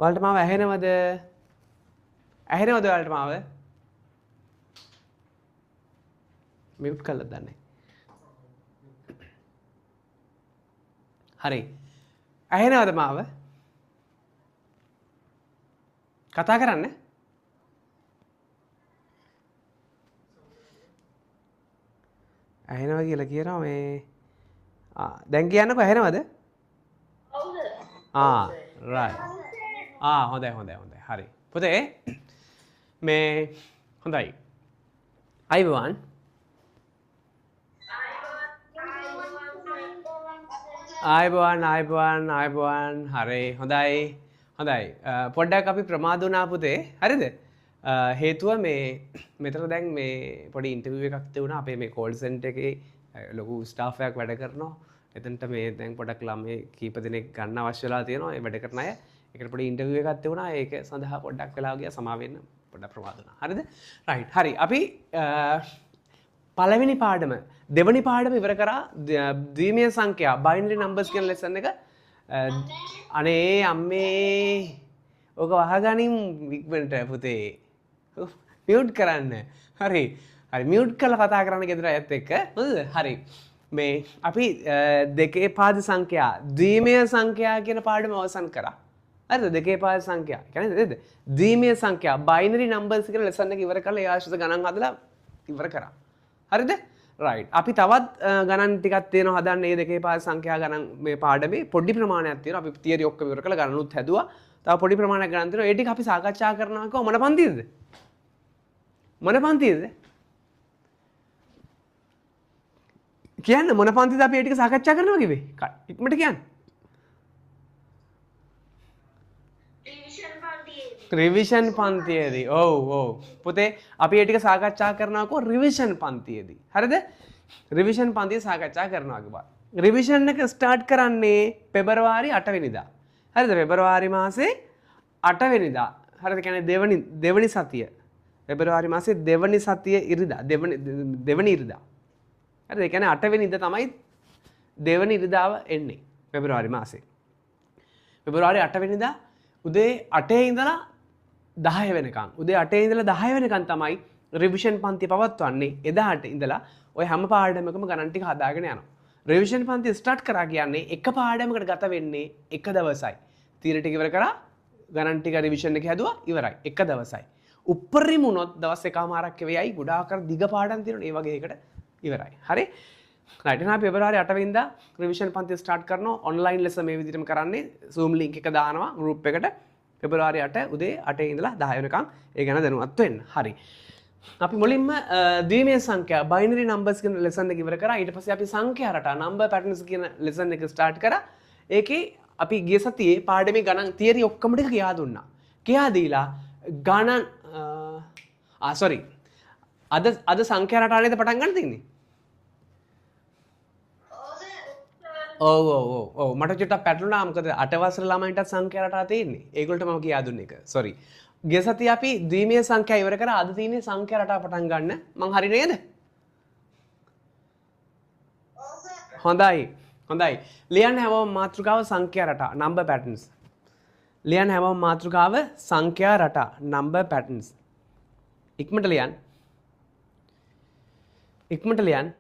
ඔයාලට මාව ඇහෙනවද? ඇහෙනවද ඔයාලට මාව? මියුට් කරලා දන්නේ. හරි. ඇහෙනවද මාව? කතා කරන්න. ඇහෙනවා කියලා කියනවා මේ දැන් කියන්නකෝ ඇහෙනවද? ඔව්ද? right. හොඳයි. හරි. පුතේ මේ හොඳයි. අයිබෝන්. ආයිබෝන් හරි හොඳයි පොඩ්ඩක් අපි ප්‍රමාද වුණා පුතේ හරිද හේතුව මේ මෙතන දැන් මේ පොඩි ඉන්ටර්විව් එකක් තියුණා අපේ මේ කෝල් සෙන්ටර් එකේ ලොකු ස්ටාෆ් එකක් වැඩ කරනවා එතනට මේ දැන් පොඩක් ළමයි කීප දෙනෙක් ගන්න අවශ්‍ය වෙලා තියෙනවා ඒ වැඩ කරන අය ඒකට පොඩි ඉන්ටර්විව් එකක් තියුණා ඒක සඳහා පොඩ්ඩක් වෙලා ගියා සමා වෙන්න පොඩ්ඩක් ප්‍රමාද වුණා හරිද රයිට් හරි අපි පළවෙනි පාඩම දෙවනි පාඩම ඉවර කරා ද්විමීය සංඛ්‍යා බයිනරි නම්බර්ස් කියන ලෙසන් එක අනේ අම්මේ ඕක වහගනින් ඉක්මනට පුතේ මියුට් කරන්න හරි මියුට් කරලා කතා කරන්න ගෙදර අයත් එක්ක හොඳද හරි මේ අපි දෙකේ පාද සංඛ්‍යා ද්විමීය සංඛ්‍යා කියන පාඩම අවසන් කරා හරිද දෙකේ පාද සංඛ්‍යා කියන්නේ නේද ද්විමීය සංඛ්‍යා බයිනරි නම්බර්ස් කියන ලෙසන් එක ඉවර කරලා ඒ ආශ්‍රිත ගණන් හදලා ඉවර කරා හරිද රයිට් අපි තවත් ගණන් ටිකක් තියෙනවා හදන්න මේ දෙකේ පාද සංඛ්‍යා ගණන් මේ පාඩමේ පොඩි ප්‍රමාණයක් තියෙනවා අපි තියරි ඔක්කොම ඉවර කරලා ගණනුත් හැදුවා තව පොඩි ප්‍රමාණයක් ගණන් තියෙනවා ඒ ටික අපි සාකච්ඡා කරනවා කො මොන පන්තියේද කියන්න මොන පන්තිද අපි ඒ ටික සාකච්ඡා කරනවා කිව්වේ ඉක්මනට කියන්න රිවිෂන් පන්තියේදී ඔව් පුතේ අපි ඒ ටික සාකච්ඡා කරනවා කො රිවිෂන් පන්තියේදී හරිද රිවිෂන් පන්තිය සාකච්ඡා කරනවා කිව්වා රිවිෂන් එක ස්ටාර්ට් කරන්නේ පෙබරවාරි 8 වෙනිදා හරිද පෙබරවාරි මාසේ 8 වෙනිදා හරිද කියන්නේ දෙවනි සතිය පෙබරවාරි මාසේ දෙවනි සතිය ඉරිදා දෙවනි ඉරිදා හරිද ඒ කියන්නේ 8 වෙනිදා තමයි දෙවනි ඉරිදාව එන්නේ පෙබරවාරි මාසේ පෙබරවාරි 8 වෙනිදා උදේ 8 ඉඳලා 10 වෙනකම් උදේ 8 ඉඳලා 10 වෙනකම් තමයි රිවිෂන් පන්ති පවත්වන්නේ එදාට ඉඳලා ඔය හැම පාඩමකම ගණන් ටික හදාගෙන යනවා රිවිෂන් පන්ති ස්ටාර්ට් කරා කියන්නේ එක පාඩමකට ගත වෙන්නේ එක දවසයි තීර ටික ඉවර කරා ගණන් ටික රිවිෂන් එක හැදුවා ඉවරයි එක දවසයි උපරිම වුණොත් දවස් එකමාරක් වෙයි ගොඩාක් දිග පාඩම් තියෙනවා ඒ වගේ එකට ඉවරයි හරි රයිට් එහෙනම් අපි පෙබරවාරි 8 වෙනිදා රිවිෂන් පන්ති ස්ටාර්ට් කරනවා ඔන්ලයින් ලෙසන් මේ විදිහටම කරන්නේ Zoom link එක දානවා group එකට පෙබරවාරි 8 උදේ 8 ඉඳලා 10 වෙනකම් ඒ ගැන දැනුවත් වෙන්න. හරි. අපි මුලින්ම ද්විමීය සංඛ්‍යා බයිනරි නම්බර්ස් කියන ලෙසන් එක ඉවර කරා. ඊට පස්සේ අපි සංඛ්‍යා රටා නම්බර් පැටර්න්ස් කියන ලෙසන් එක ස්ටාර්ට් කරා. ඒකේ අපි ගිය සතියේ පාඩමේ ගණන් තියරි ඔක්කොම ටික කියා දුන්නා. කියා දීලා ගණන් sorry. අද සංඛ්‍යා රටා නේද පටන් ගන්න තියෙන්නේ? ඔව් මට චුට්ටක් පැටලුණා මොකද 8 වසර ළමයින්ට සංඛ්‍යා රටා තියෙන්නේ. ඒගොල්ලන්ට මම කියා දුන්න එක. sorry. ගිය සතියේ අපි ද්විමීය සංඛ්‍යා ඉවර කරා. අද තියෙන්නේ සංඛ්‍යා රටා පටන් ගන්න. මං හරි නේද? හොඳයි. ලියන්න හැමෝම මාතෘකාව සංඛ්‍යා රටා number patterns. ලියන්න හැමෝම මාතෘකාව සංඛ්‍යා රටා number patterns. ඉක්මනට ලියන්න.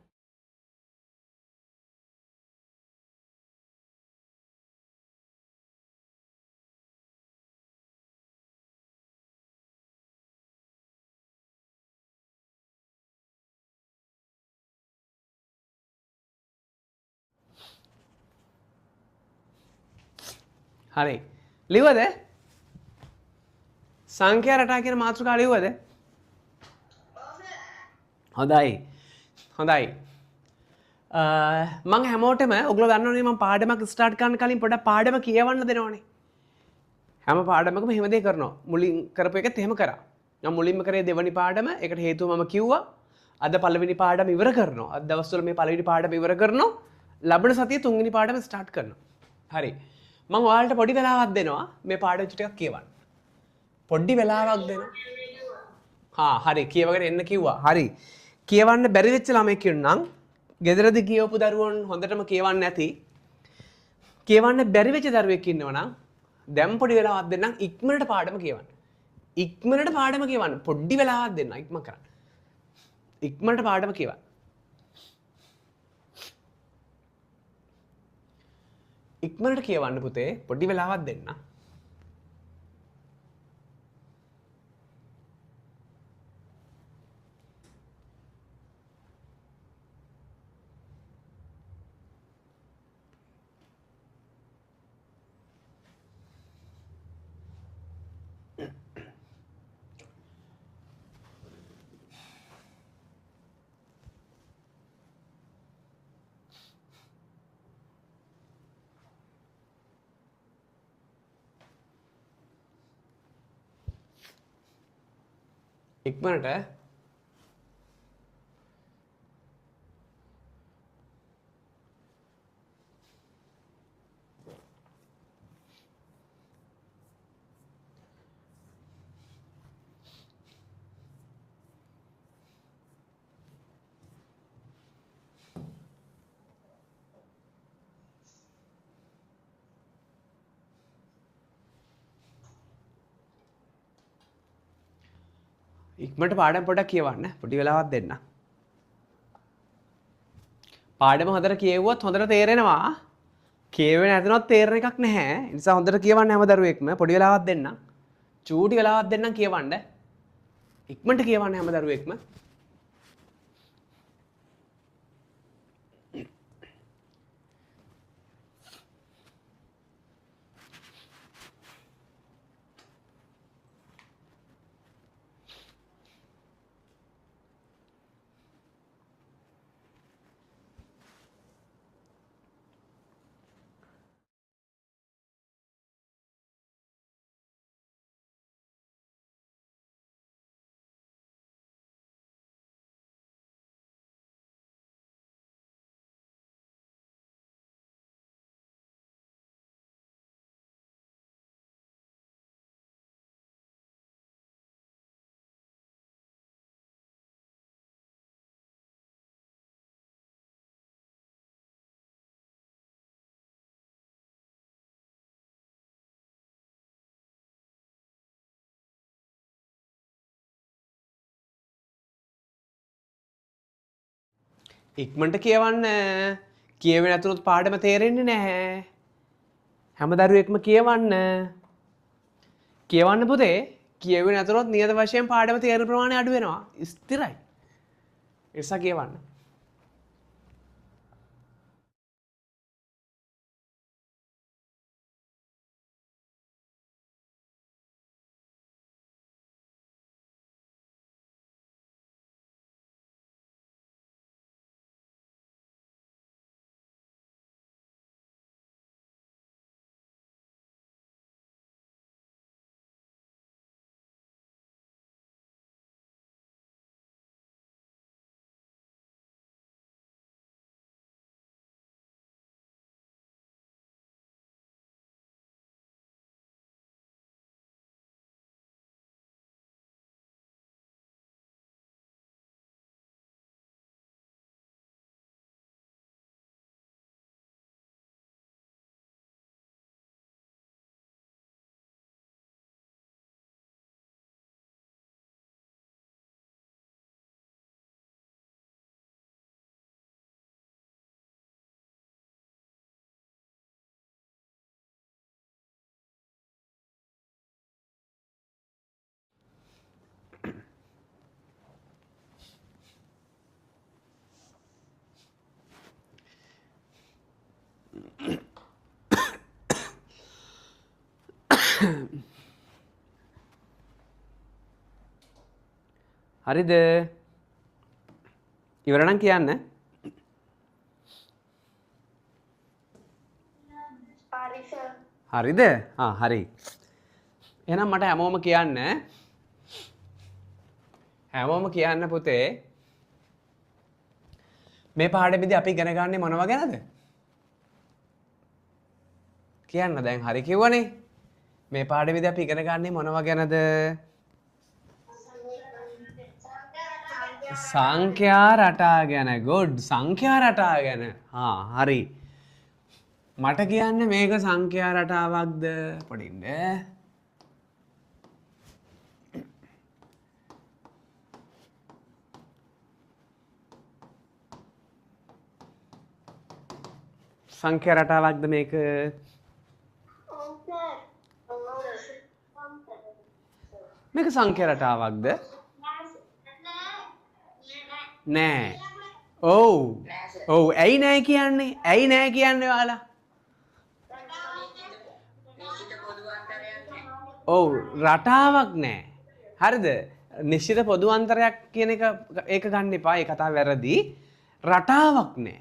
හරි ලිව්වද සංඛ්‍යා රටා කියන මාතෘකාව ලිව්වද හොඳයි මම හැමෝටම ඔයගොල්ලෝ දන්නවනේ මම පාඩමක් ස්ටාර්ට් කරන්න කලින් පොඩක් පාඩම කියවන්න දෙනවනේ හැම පාඩමකම එහෙම දෙයක් කරනවා මුලින් කරපු එකත් එහෙම කරා මම මුලින්ම කරේ දෙවනි පාඩම ඒකට හේතුව මම කිව්වා අද පළවෙනි පාඩම ඉවර කරනවා අද දවස්වල මේ පළවෙනි පාඩම ඉවර කරනවා ලබන සතියේ තුන්වෙනි පාඩම ස්ටාර්ට් කරනවා හරි මම ඔයාලට පොඩි වෙලාවක් දෙනවා මේ පාඩම් ටිකක් කියවන්න. පොඩි වෙලාවක් දෙනවා. හරි කියවගෙන එන්න කිව්වා. හරි. කියවන්න බැරි වෙච්ච ළමෙක් ඉන්නම් ගෙදරදී කියවපු දරුවෝ හොඳටම කියවන්න නැති. කියවන්න බැරි වෙච්ච දරුවෙක් ඉන්නවනම් දැන් පොඩි වෙලාවක් දෙන්නම් ඉක්මනට පාඩම කියවන්න. ඉක්මනට පාඩම කියවන්න. පොඩි වෙලාවක් දෙන්න ඉක්මන කරන්න. ඉක්මනට පාඩම කියවන්න. ඉක්මනට කියවන්න පුතේ පොඩි වෙලාවක් දෙන්න. ඉක්මනට ඉක්මනට පාඩම් පොඩක් කියවන්න පොඩි වෙලාවක් දෙන්න. පාඩම හොඳට කියෙව්වොත් හොඳට තේරෙනවා. කියවෙන්නේ නැතිනොත් තේරෙන එකක් නැහැ. ඒ නිසා හොඳට කියවන්න හැම දරුවෙක්ම පොඩි වෙලාවක් දෙන්න. චූටි වෙලාවක් දෙන්නම් කියවන්න. ඉක්මනට කියවන්න හැම දරුවෙක්ම. ඉක්මනට කියවන්න. කියවෙන්නේ නැතුනොත් පාඩම තේරෙන්නේ නැහැ. හැම දරුවෙක්ම කියවන්න. කියවන්න පුතේ. කියවෙන්නේ නැතුනොත් නියත වශයෙන් පාඩම තේරෙන ප්‍රමාණය අඩු වෙනවා. ස්ථිරයි. ඒ නිසා කියවන්න. හරිද? ඉවර නම් කියන්න. හරිද? හරි. එහෙනම් මට හැමෝම කියන්න. හැමෝම කියන්න පුතේ. මේ පාඩමේදී අපි ඉගෙන ගන්නේ මොනවා ගැනද? කියන්න දැන් හරි කිව්වනේ. මේ පාඩමේදී අපි ඉගෙන ගන්නේ මොනවා ගැනද? සංඛ්‍යා රටා ගැන. good. සංඛ්‍යා රටා ගැන. හරි. මට කියන්න මේක සංඛ්‍යා රටාවක්ද පොඩින්ද සංඛ්‍යා රටාවක්ද මේක මේක සංඛ්‍යා රටාවක්ද නෑ ඔව් ඇයි නෑ කියන්නේ ඔයාලා ඔව් රටාවක් නෑ හරිද නිශ්චිත පොදු අන්තරයක් කියන එක ඒක ගන්න එපා ඒ කතාව වැරදි රටාවක් නෑ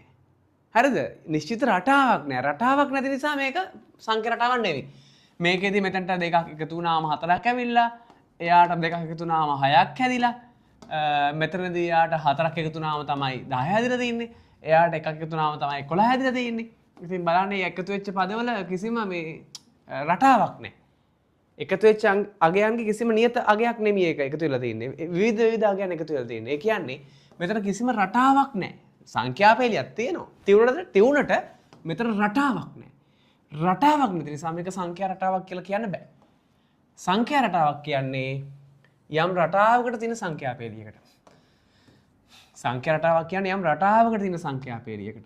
හරිද නිශ්චිත රටාවක් නෑ රටාවක් නැති නිසා මේක සංඛ්‍යා රටාවක් නෙවෙයි මේකෙදි මෙතනට දෙකක් එකතු වුණාම හතරක් ඇවිල්ලා එයාට දෙකක් එකතු වුණාම හයක් හැදිලා මෙතනදී එයාට හතරක් එකතු වුණාම තමයි 10 හැදිලා තියෙන්නේ එයාට එකක් එකතු වුණාම තමයි 11 හැදිලා තියෙන්නේ ඉතින් බලන්න මේ එකතු වෙච්ච පදවල කිසිම මේ රටාවක් නෑ එකතු වෙච්ච අගයන්ගේ කිසිම නියත අගයක් නෙමෙයි ඒක එකතු වෙලා තියෙන්නේ විවිධ අගයන් එකතු වෙලා තියෙන්නේ ඒ කියන්නේ මෙතන කිසිම රටාවක් නෑ සංඛ්‍යා පෙළියක් තියෙනවා තියුණට මෙතන රටාවක් නෑ රටාවක් නැති නිසා මේක සංඛ්‍යා රටාවක් කියලා කියන්න බෑ සංඛ්‍යා රටාවක් කියන්නේ යම් රටාවකට තියෙන සංඛ්‍යා පෙළියකට සංඛ්‍යා රටාවක් කියන්නේ යම් රටාවකට තියෙන සංඛ්‍යා පෙළියකට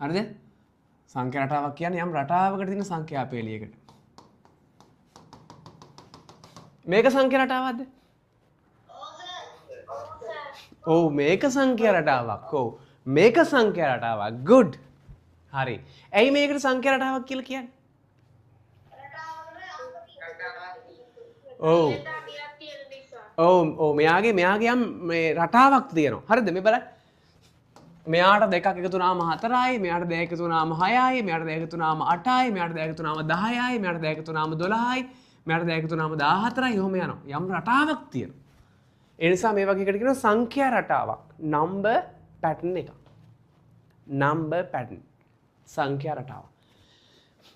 හරිද සංඛ්‍යා රටාවක් කියන්නේ යම් රටාවකට තියෙන සංඛ්‍යා පෙළියකට මේක සංඛ්‍යා රටාවක්ද ඔව් මේක සංඛ්‍යා රටාවක් ඔව් මේක සංඛ්‍යා රටාවක් good හරි ඇයි මේකට සංඛ්‍යා රටාවක් කියලා කියන්නේ ඔව් මෙයාගේ යම් මේ රටාවක් තියෙනවා හරිද මේ බලන්න මෙයාට දෙකක් එකතු වුණාම 4යි මෙයාට දෙකක් එකතු වුණාම 6යි මෙයාට දෙකක් එකතු වුණාම 8යි මෙයාට දෙකක් එකතු වුණාම 10යි මෙයාට දෙකක් එකතු වුණාම 12යි මෙයාට දෙකක් එකතු වුණාම 14යි එහෙම යනවා යම් රටාවක් තියෙනවා ඒ නිසා මේ වගේ එකට කියනවා සංඛ්‍යා රටාවක් number pattern එක number pattern සංඛ්‍යා රටාව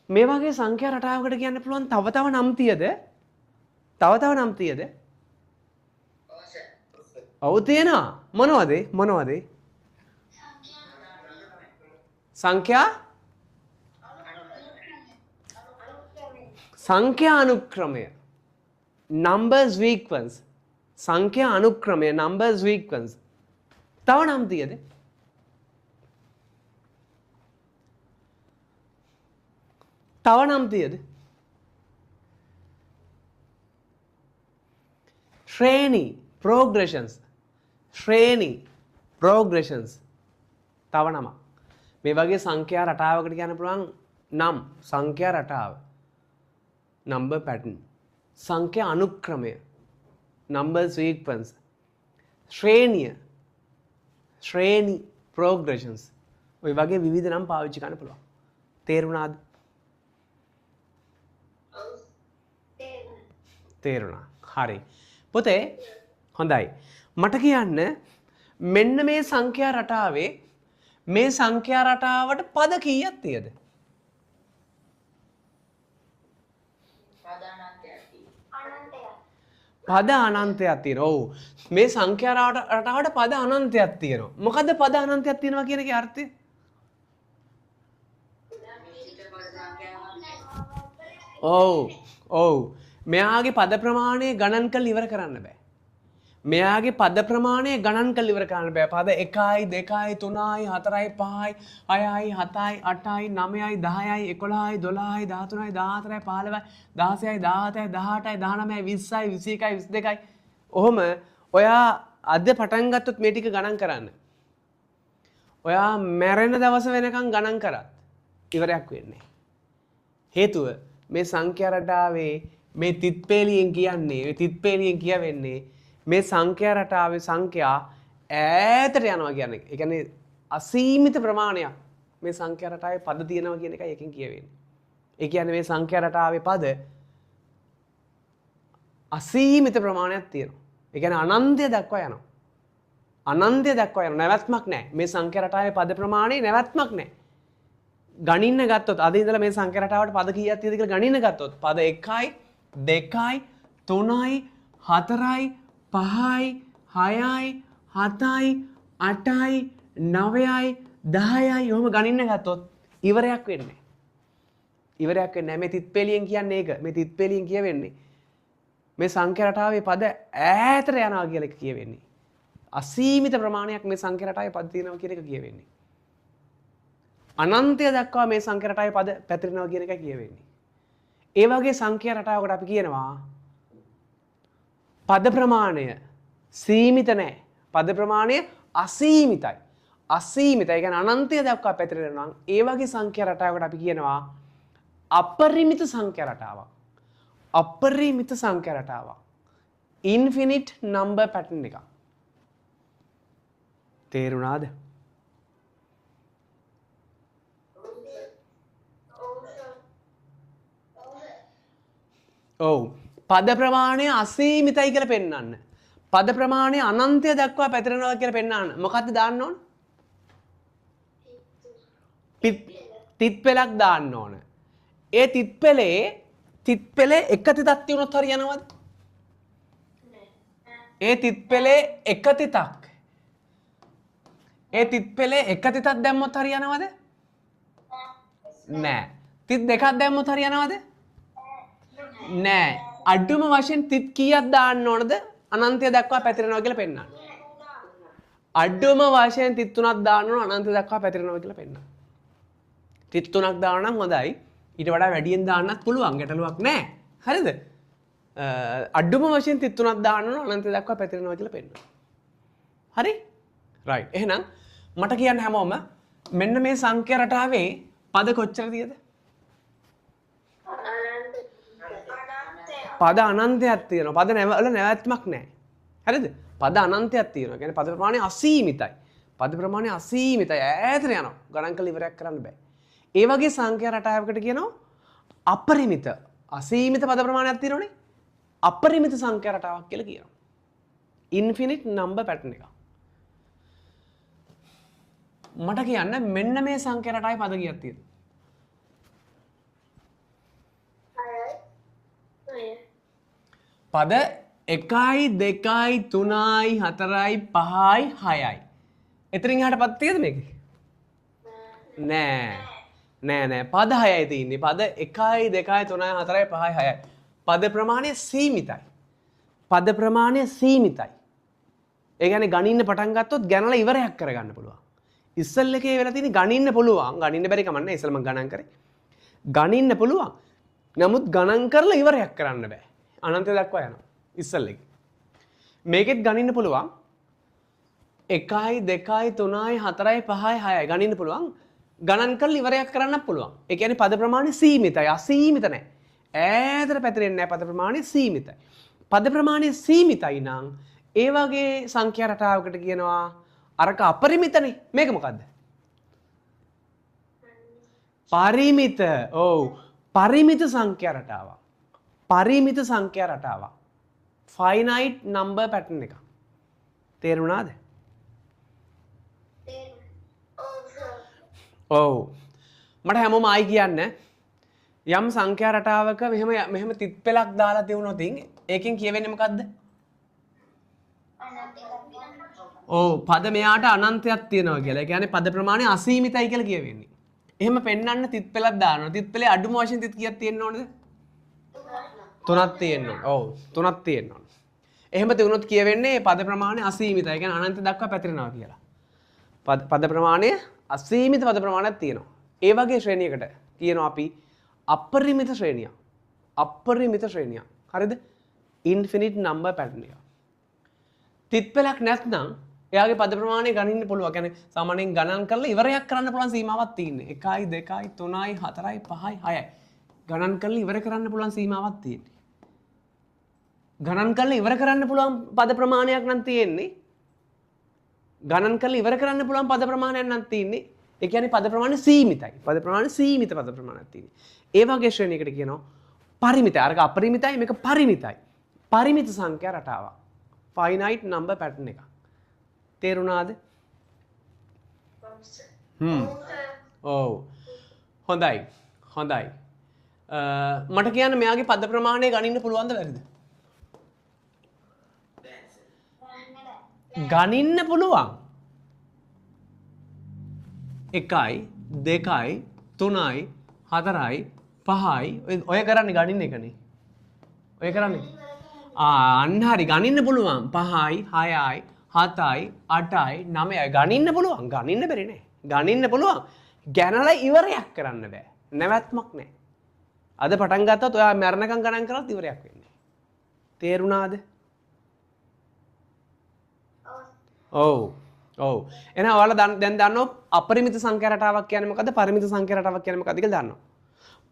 මේ වගේ සංඛ්‍යා රටාවකට කියන්න පුළුවන් තව නම් තියද තව නම් තියද ඔව් තියෙනවා මොනවද සංඛ්‍යා අනුක්‍රමය numbers sequence සංඛ්‍යා අනුක්‍රමය numbers sequence තව නම් තියද ශ්‍රේණි progressions තව නම මේ වගේ සංඛ්‍යා රටාවකට කියන්න පුළුවන් නම් සංඛ්‍යා රටාව number pattern සංඛ්‍යා අනුක්‍රමය number sequence ශ්‍රේණි progressions ඔය වගේ විවිධ නම් පාවිච්චි කරන්න පුළුවන් තේරුණාද තේරුණා හරි පුතේ හොඳයි මට කියන්න මෙන්න මේ සංඛ්‍යා රටාවේ මේ සංඛ්‍යා රටාවට පද කීයක් තියෙද පද අනන්තයක් තියෙනවා ඔව් මේ සංඛ්‍යා රටාවට පද අනන්තයක් තියෙනවා මොකද්ද පද අනන්තයක් තියෙනවා කියන එකේ අර්ථය ඔව් මෙයාගේ පද ප්‍රමාණය ගණන් කරලා ඉවර කරන්න බෑ මෙයාගේ පද ප්‍රමාණය ගණන් කරලා ඉවර කරන්න බෑ පද 1යි 2යි 3යි 4යි 5යි 6යි 7යි 8යි 9යි 10යි 11යි 12යි 13යි 14යි 15යි 16යි 17යි 18යි 19යි 20යි 21යි 22යි ඔහොම ඔයා අද පටන් ගත්තොත් මේ ටික ගණන් කරන්න ඔයා මැරෙන දවස වෙනකන් ගණන් කරත් ඉවරයක් වෙන්නේ හේතුව මේ සංඛ්‍යා රටාවේ මේ තිත්පේලියෙන් කියවෙන්නේ මේ සංඛ්‍යා රටාවේ සංඛ්‍යා ඈතට යනවා කියන්නේ. ඒ කියන්නේ අසීමිත ප්‍රමාණයක් මේ සංඛ්‍යා රටාවේ පද තියෙනවා කියන එකයි එකෙන් කියවෙන්නේ. ඒ කියන්නේ මේ සංඛ්‍යා රටාවේ පද අසීමිත ප්‍රමාණයක් තියෙනවා. ඒ කියන්නේ අනන්තය දක්වා යනවා. නැවැත්මක් නැහැ. මේ සංඛ්‍යා රටාවේ පද ප්‍රමාණය නැවැත්මක් නැහැ. ගණින්න ගත්තොත් අද ඉඳලා මේ සංඛ්‍යා රටාවට පද කීයක් තියෙද කියලා ගණින්න ගත්තොත් පද 1යි 2යි 3යි 4යි 5යි 6යි 7යි 8යි 9යි 10යි ඔහොම ගණින්න ගත්තොත් ඉවරයක් වෙන්නේ. ඉවරයක් වෙන්නේ නැහැ. මේ තිත්පෙලියෙන් කියන්නේ ඒක. මේ තිත්පෙලියෙන් කියවෙන්නේ මේ සංඛ්‍යා රටාවේ පද ඈතට යනවා කියලා එක කියවෙන්නේ. අසීමිත ප්‍රමාණයක් මේ සංඛ්‍යා රටාවේ පද තියෙනවා කියන එක කියවෙන්නේ. අනන්තය දක්වා මේ සංඛ්‍යා රටාවේ පද පැතිරෙනවා කියන එක කියවෙන්නේ. ඒ වගේ සංඛ්‍යා රටාවකට අපි කියනවා පද ප්‍රමාණය සීමිත නැහැ. පද ප්‍රමාණය අසීමිතයි. අසීමිතයි. ඒ කියන්නේ අනන්තය දක්වා පැතිරෙනවා නම් ඒ වගේ සංඛ්‍යා රටාවකට අපි කියනවා අපරිමිත සංඛ්‍යා රටාවක්. අපරිමිත සංඛ්‍යා රටාවක්. ඉන්ෆිනිට් නම්බර් පැටර්න් එකක්. තේරුණාද? ඔව්. පද ප්‍රමාණය අසීමිතයි කියලා පෙන්වන්න. පද ප්‍රමාණය අනන්තය දක්වා පැතිරෙනවා කියලා පෙන්වන්න. මොකක්ද දාන්න ඕන? තිත් පෙලක් දාන්න ඕන. ඒ තිත් පෙලේ එක තිතක් තියුණොත් හරියනවද? ඒ තිත් පෙලේ එක තිතක්. ඒ තිත් පෙලේ එක තිතක් දැම්මොත් හරියනවද? නෑ. තිත් දෙකක් දැම්මොත් හරියනවද? නෑ. අඩුම වශයෙන් තිත් කීයක් දාන්න ඕනද අනන්තය දක්වා පැතිරෙනවා කියලා පෙන්වන්න. අඩුම වශයෙන් තිත් තුනක් දාන්න ඕන අනන්තය දක්වා පැතිරෙනවා කියලා පෙන්වන්න. තිත් තුනක් දාන්න නම් හොඳයි. ඊට වඩා වැඩියෙන් දාන්නත් පුළුවන්. ගැටලුවක් නෑ. හරිද? අඩුම වශයෙන් තිත් තුනක් දාන්න ඕන අනන්තය දක්වා පැතිරෙනවා කියලා පෙන්වන්න. හරි? රයිට්. එහෙනම් මට කියන්න හැමෝම මෙන්න මේ සංඛ්‍යා රටාවේ පද කොච්චර තියෙද? පද අනන්තයක් තියෙනවා. පද වල නැවැත්මක් නැහැ. හරිද? පද අනන්තයක් තියෙනවා. කියන්නේ පද ප්‍රමාණය අසීමිතයි. පද ප්‍රමාණය අසීමිතයි. ඈතට යනවා. ගණන් කරලා ඉවරයක් කරන්න බෑ. ඒ වගේ සංඛ්‍යා රටාවකට කියනවා අපරිමිත. අසීමිත පද ප්‍රමාණයක් තියෙනවනේ. අපරිමිත සංඛ්‍යා රටාවක් කියලා කියනවා. ඉන්ෆිනිට් නම්බර් පැටර්න් එක. මට කියන්න මෙන්න මේ සංඛ්‍යා රටාවේ පද කීයක් තියෙද? පද 1යි 2යි 3යි 4යි 5යි 6යි. එතනින් එහාට පද තියෙද මේකේ? නෑ. පද 6යි තියෙන්නේ. පද 1යි 2යි 3යි 4යි 5යි 6යි. පද ප්‍රමාණය සීමිතයි. පද ප්‍රමාණය සීමිතයි. ඒ කියන්නේ ගණින්න පටන් ගත්තොත් ගණනලා ඉවරයක් කරගන්න පුළුවන්. ඉස්සල් එකේ වෙලා තියෙන්නේ ගණින්න පුළුවන්. ගණින්න බැරි කම නැහැ. ඉස්සල් මම ගණන් කරේ. ගණින්න පුළුවන්. නමුත් ගණන් කරලා ඉවරයක් කරන්න බෑ. අනන්තය දක්වා යනවා. ඉස්සල් එකේ. මේකෙත් ගණින්න පුළුවන්. 1යි 2යි 3යි 4යි 5යි 6යි ගණින්න පුළුවන්. ගණන් කරලා ඉවරයක් කරන්නත් පුළුවන්. ඒ කියන්නේ පද ප්‍රමාණය සීමිතයි. අසීමිත නැහැ. ඈතට පැතිරෙන්නේ නැහැ. පද ප්‍රමාණය සීමිතයි. පද ප්‍රමාණය සීමිතයි නම් ඒ වගේ සංඛ්‍යා රටාවකට කියනවා අරක අපරිමිතනේ. මේක මොකද්ද? පරිමිත. ඔව්. පරිමිත සංඛ්‍යා රටාවක්. පරිමිත සංඛ්‍යා රටාවක්. finite number pattern එක. තේරුණාද? ඔව්. මට හැමෝම ආයි කියන්න යම් සංඛ්‍යා රටාවක මෙහෙම තිත් පෙලක් දාලා තියුණොත් ඒකෙන් කියවෙන්නේ මොකද්ද? ඔව් පද මෙයාට අනන්තයක් තියෙනවා කියලා. ඒ කියන්නේ පද ප්‍රමාණය අසීමිතයි කියලා කියවෙන්නේ. එහෙම පෙන්වන්න තිත් පෙලක් දානවා. තිත් පෙලේ අඩුම වශයෙන් තිත් කීයක් තියෙන්න ඕනද? 3ක් තියෙන්න ඕන. ඔව් 3ක් තියෙන්න ඕන. එහෙම තියුණොත් කියවෙන්නේ පද ප්‍රමාණය අසීමිතයි. ඒ කියන්නේ අනන්ත දක්වා පැතිරෙනවා කියලා. පද ප්‍රමාණය අසීමිත පද ප්‍රමාණයක් තියෙනවා. ඒ වගේ ශ්‍රේණියකට කියනවා අපි අපරිමිත ශ්‍රේණියක්. අපරිමිත ශ්‍රේණියක්. හරිද? ඉන්ෆිනිට් නම්බර් පැටර්න් එක. තිත් පෙලක් නැත්නම් එයාගේ පද ප්‍රමාණය ගණනින්න පුළුවන්. කියන්නේ සාමාන්‍යයෙන් ගණන් කරලා ඉවරයක් කරන්න පුළුවන් සීමාවක් තියෙන්නේ. 1යි 2යි 3යි 4යි 5යි 6යි. ගණන් කරලා ඉවර කරන්න පුළුවන් සීමාවක් තියෙන්නේ. ගණන් කරලා ඉවර කරන්න පුළුවන් පද ප්‍රමාණයක් නම් තියෙන්නේ. ගණන් කරලා ඉවර කරන්න පුළුවන් පද ප්‍රමාණයක් නම් තියෙන්නේ. ඒ කියන්නේ පද ප්‍රමාණය සීමිතයි. පද ප්‍රමාණය සීමිත පද ප්‍රමාණයක් තියෙන්නේ. ඒ වගේ ශ්‍රේණියකට කියනවා පරිමිතයි. අරක අපරිමිතයි මේක පරිමිතයි. පරිමිත සංඛ්‍යා රටාවක්. finite number pattern එක. තේරුණාද? ඔව්. හොඳයි. හොඳයි. මට කියන්න මෙයාගේ පද ප්‍රමාණය ගණින්න පුළුවන්ද බැරිද? ගණින්න පුළුවන්. 1යි 2යි 3යි 4යි 5යි ඔය කරන්නේ ගණින්න එකනේ. ඔය කරන්නේ. අන්න හරි ගණින්න පුළුවන් 5යි 6යි 7යි 8යි 9යි ගණින්න පුළුවන්. ගණින්න බැරි නෑ. ගණින්න පුළුවන්. ගැනලා ඉවරයක් කරන්න බෑ. නැවැත්මක් නෑ. අද පටන් ගත්තත් ඔයා මරණකම් ගණන් කරත් ඉවරයක් වෙන්නේ. තේරුණාද? ඔව්. ඔව්. එහෙනම් ඔයාලා දැන් දන්නව අපරිමිත සංඛ්‍යා රටාවක් කියන්නේ මොකද්ද? පරිමිත සංඛ්‍යා රටාවක් කියන්නේ මොකද්ද කියලා දන්නවා.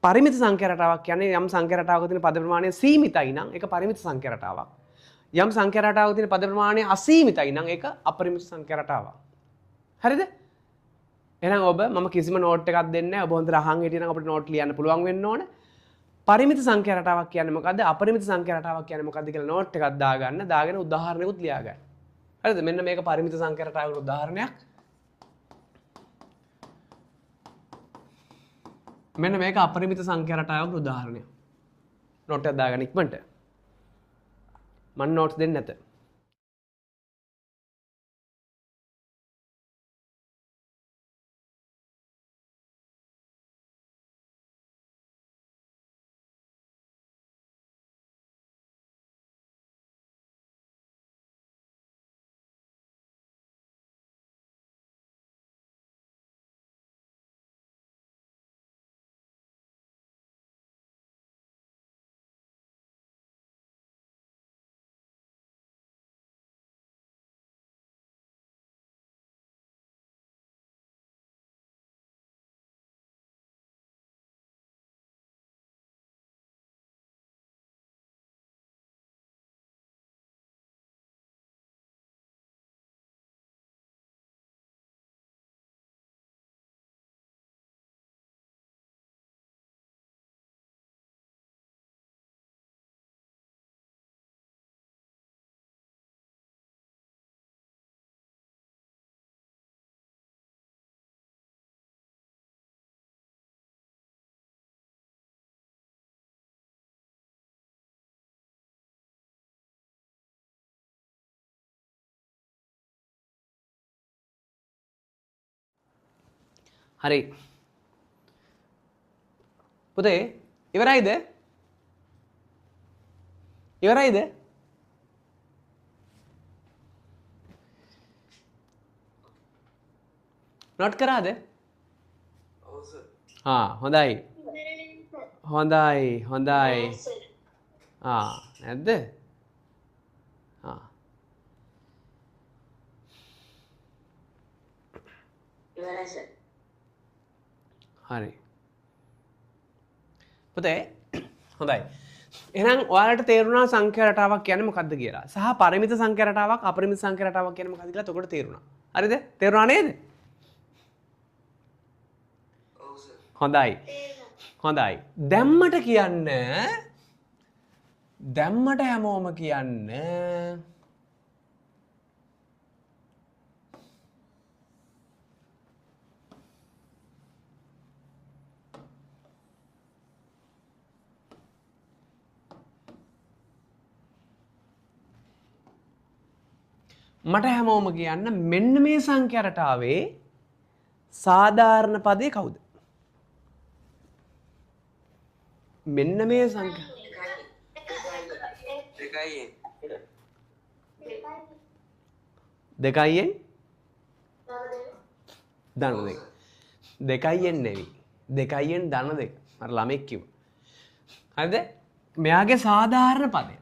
පරිමිත සංඛ්‍යා රටාවක් කියන්නේ යම් සංඛ්‍යා රටාවක තියෙන පද ප්‍රමාණය සීමිතයි නම් ඒක පරිමිත සංඛ්‍යා රටාවක්. යම් සංඛ්‍යා රටාවක තියෙන පද ප්‍රමාණය අසීමිතයි නම් ඒක අපරිමිත සංඛ්‍යා රටාවක්. හරිද? එහෙනම් ඔබ මම කිසිම නෝට් එකක් දෙන්නේ නැහැ. ඔබ හොඳට අහන් හිටියනම් අපිට නෝට් ලියන්න පුළුවන් වෙන්න ඕනේ. පරිමිත සංඛ්‍යා රටාවක් කියන්නේ මොකද්ද? අපරිමිත සංඛ්‍යා රටාවක් කියන්නේ මොකද්ද කියලා නෝට් එකක් දාගන්න. දාගෙන උදාහරණයකුත් ලියාගන්න. හරිද? මෙන්න මේක පරිමිත සංඛ්‍යා රටාවක උදාහරණයක්. මෙන්න මේක අපරිමිත සංඛ්‍යා රටාවක උදාහරණයක්. නෝට් එකක් දාගන්න ඉක්මනට. මම නෝට්ස් දෙන්නේ නැත. හරි. පුතේ ඉවරයිද? ඉවරයිද? නෝට් කරාද? ඔව් සර්. හොඳයි. හොඳයි. හොඳයි. නැද්ද? ඉවරයි සර්. හරි. පුතේ හොඳයි. එහෙනම් ඔයාලට තේරුණා සංඛ්‍යා රටාවක් කියන්නේ මොකක්ද කියලා. සහ පරිමිත සංඛ්‍යා රටාවක් අපරිමිත සංඛ්‍යා රටාවක් කියන්නේ මොකක්ද කියලා ඔකට තේරුණා. හරිද? තේරුණා නේද? ඔව් සර්. හොඳයි. හොඳයි. දැම්මට කියන්න හැමෝම කියන්න මට හැමෝම කියන්න මෙන්න මේ සංඛ්‍යා රටාවේ සාධාරණ පදේ කවුද? මෙන්න මේ සංඛ්‍යා දෙකයියෙන් ධන දෙක. දෙකයියෙන් නෙවෙයි. දෙකයියෙන් ධන දෙක. අර ළමෙක් කිව්වා. හරිද? මෙයාගේ සාධාරණ පදය.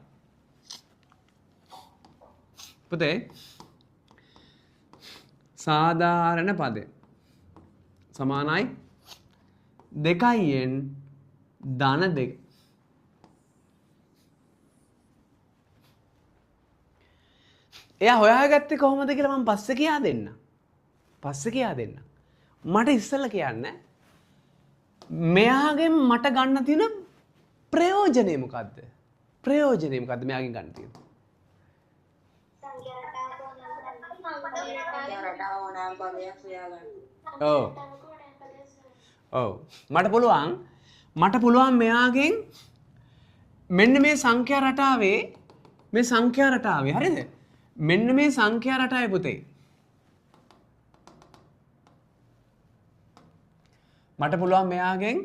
පුතේ සාධාරණ පදය සමානයි දෙකයියෙන් ධන දෙක. එයා හොයාගත්තේ කොහොමද කියලා මම පස්සේ කියා දෙන්න. මට ඉස්සෙල්ලා කියන්න මෙයාගෙන් මට ගන්න තියෙන ප්‍රයෝජනය මොකද්ද? මෙයාගෙන් ගන්න තියෙන? ඔව්. මට පුළුවන් මෙයාගෙන් මෙන්න මේ සංඛ්‍යා රටාවේ හරිද? මෙන්න මේ සංඛ්‍යා රටාවේ පුතේ මට පුළුවන් මෙයාගෙන්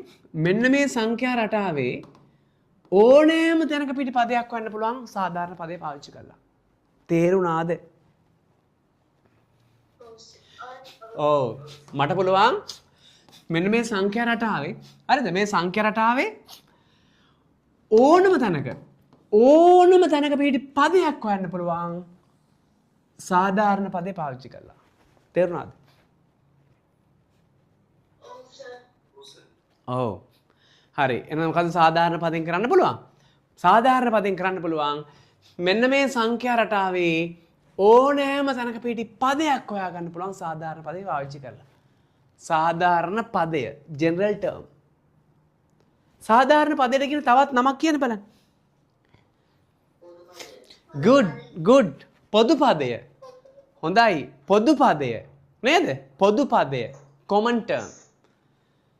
මෙන්න මේ සංඛ්‍යා රටාවේ ඕනෑම තැනක පිටි පදයක් වන්න පුළුවන් සාධාරණ පදේ පාවිච්චි කරලා. තේරුණාද? ඔව්. මට පුළුවන් මෙන්න මේ සංඛ්‍යා රටාවේ හරිද? මේ සංඛ්‍යා රටාවේ ඕනම තැනක පිටි පදයක් හොයන්න පුළුවන් සාධාරණ පදේ පාවිච්චි කරලා. තේරුණාද? ඔව්. හරි. එහෙනම් මොකද සාධාරණ පදෙන් කරන්න පුළුවන්? සාධාරණ පදෙන් කරන්න පුළුවන් මෙන්න මේ සංඛ්‍යා රටාවේ ඕනෑම තැනක පිටි පදයක් හොයාගන්න පුළුවන් සාධාරණ පදේ පාවිච්චි කරලා. සාධාරණ පදය ජෙනරල් ටර්ම්. සාධාරණ පදයට කියන තවත් නමක් කියන්න බලන්න. good පොදු පදය. හොඳයි පොදු පදය නේද? පොදු පදය common term.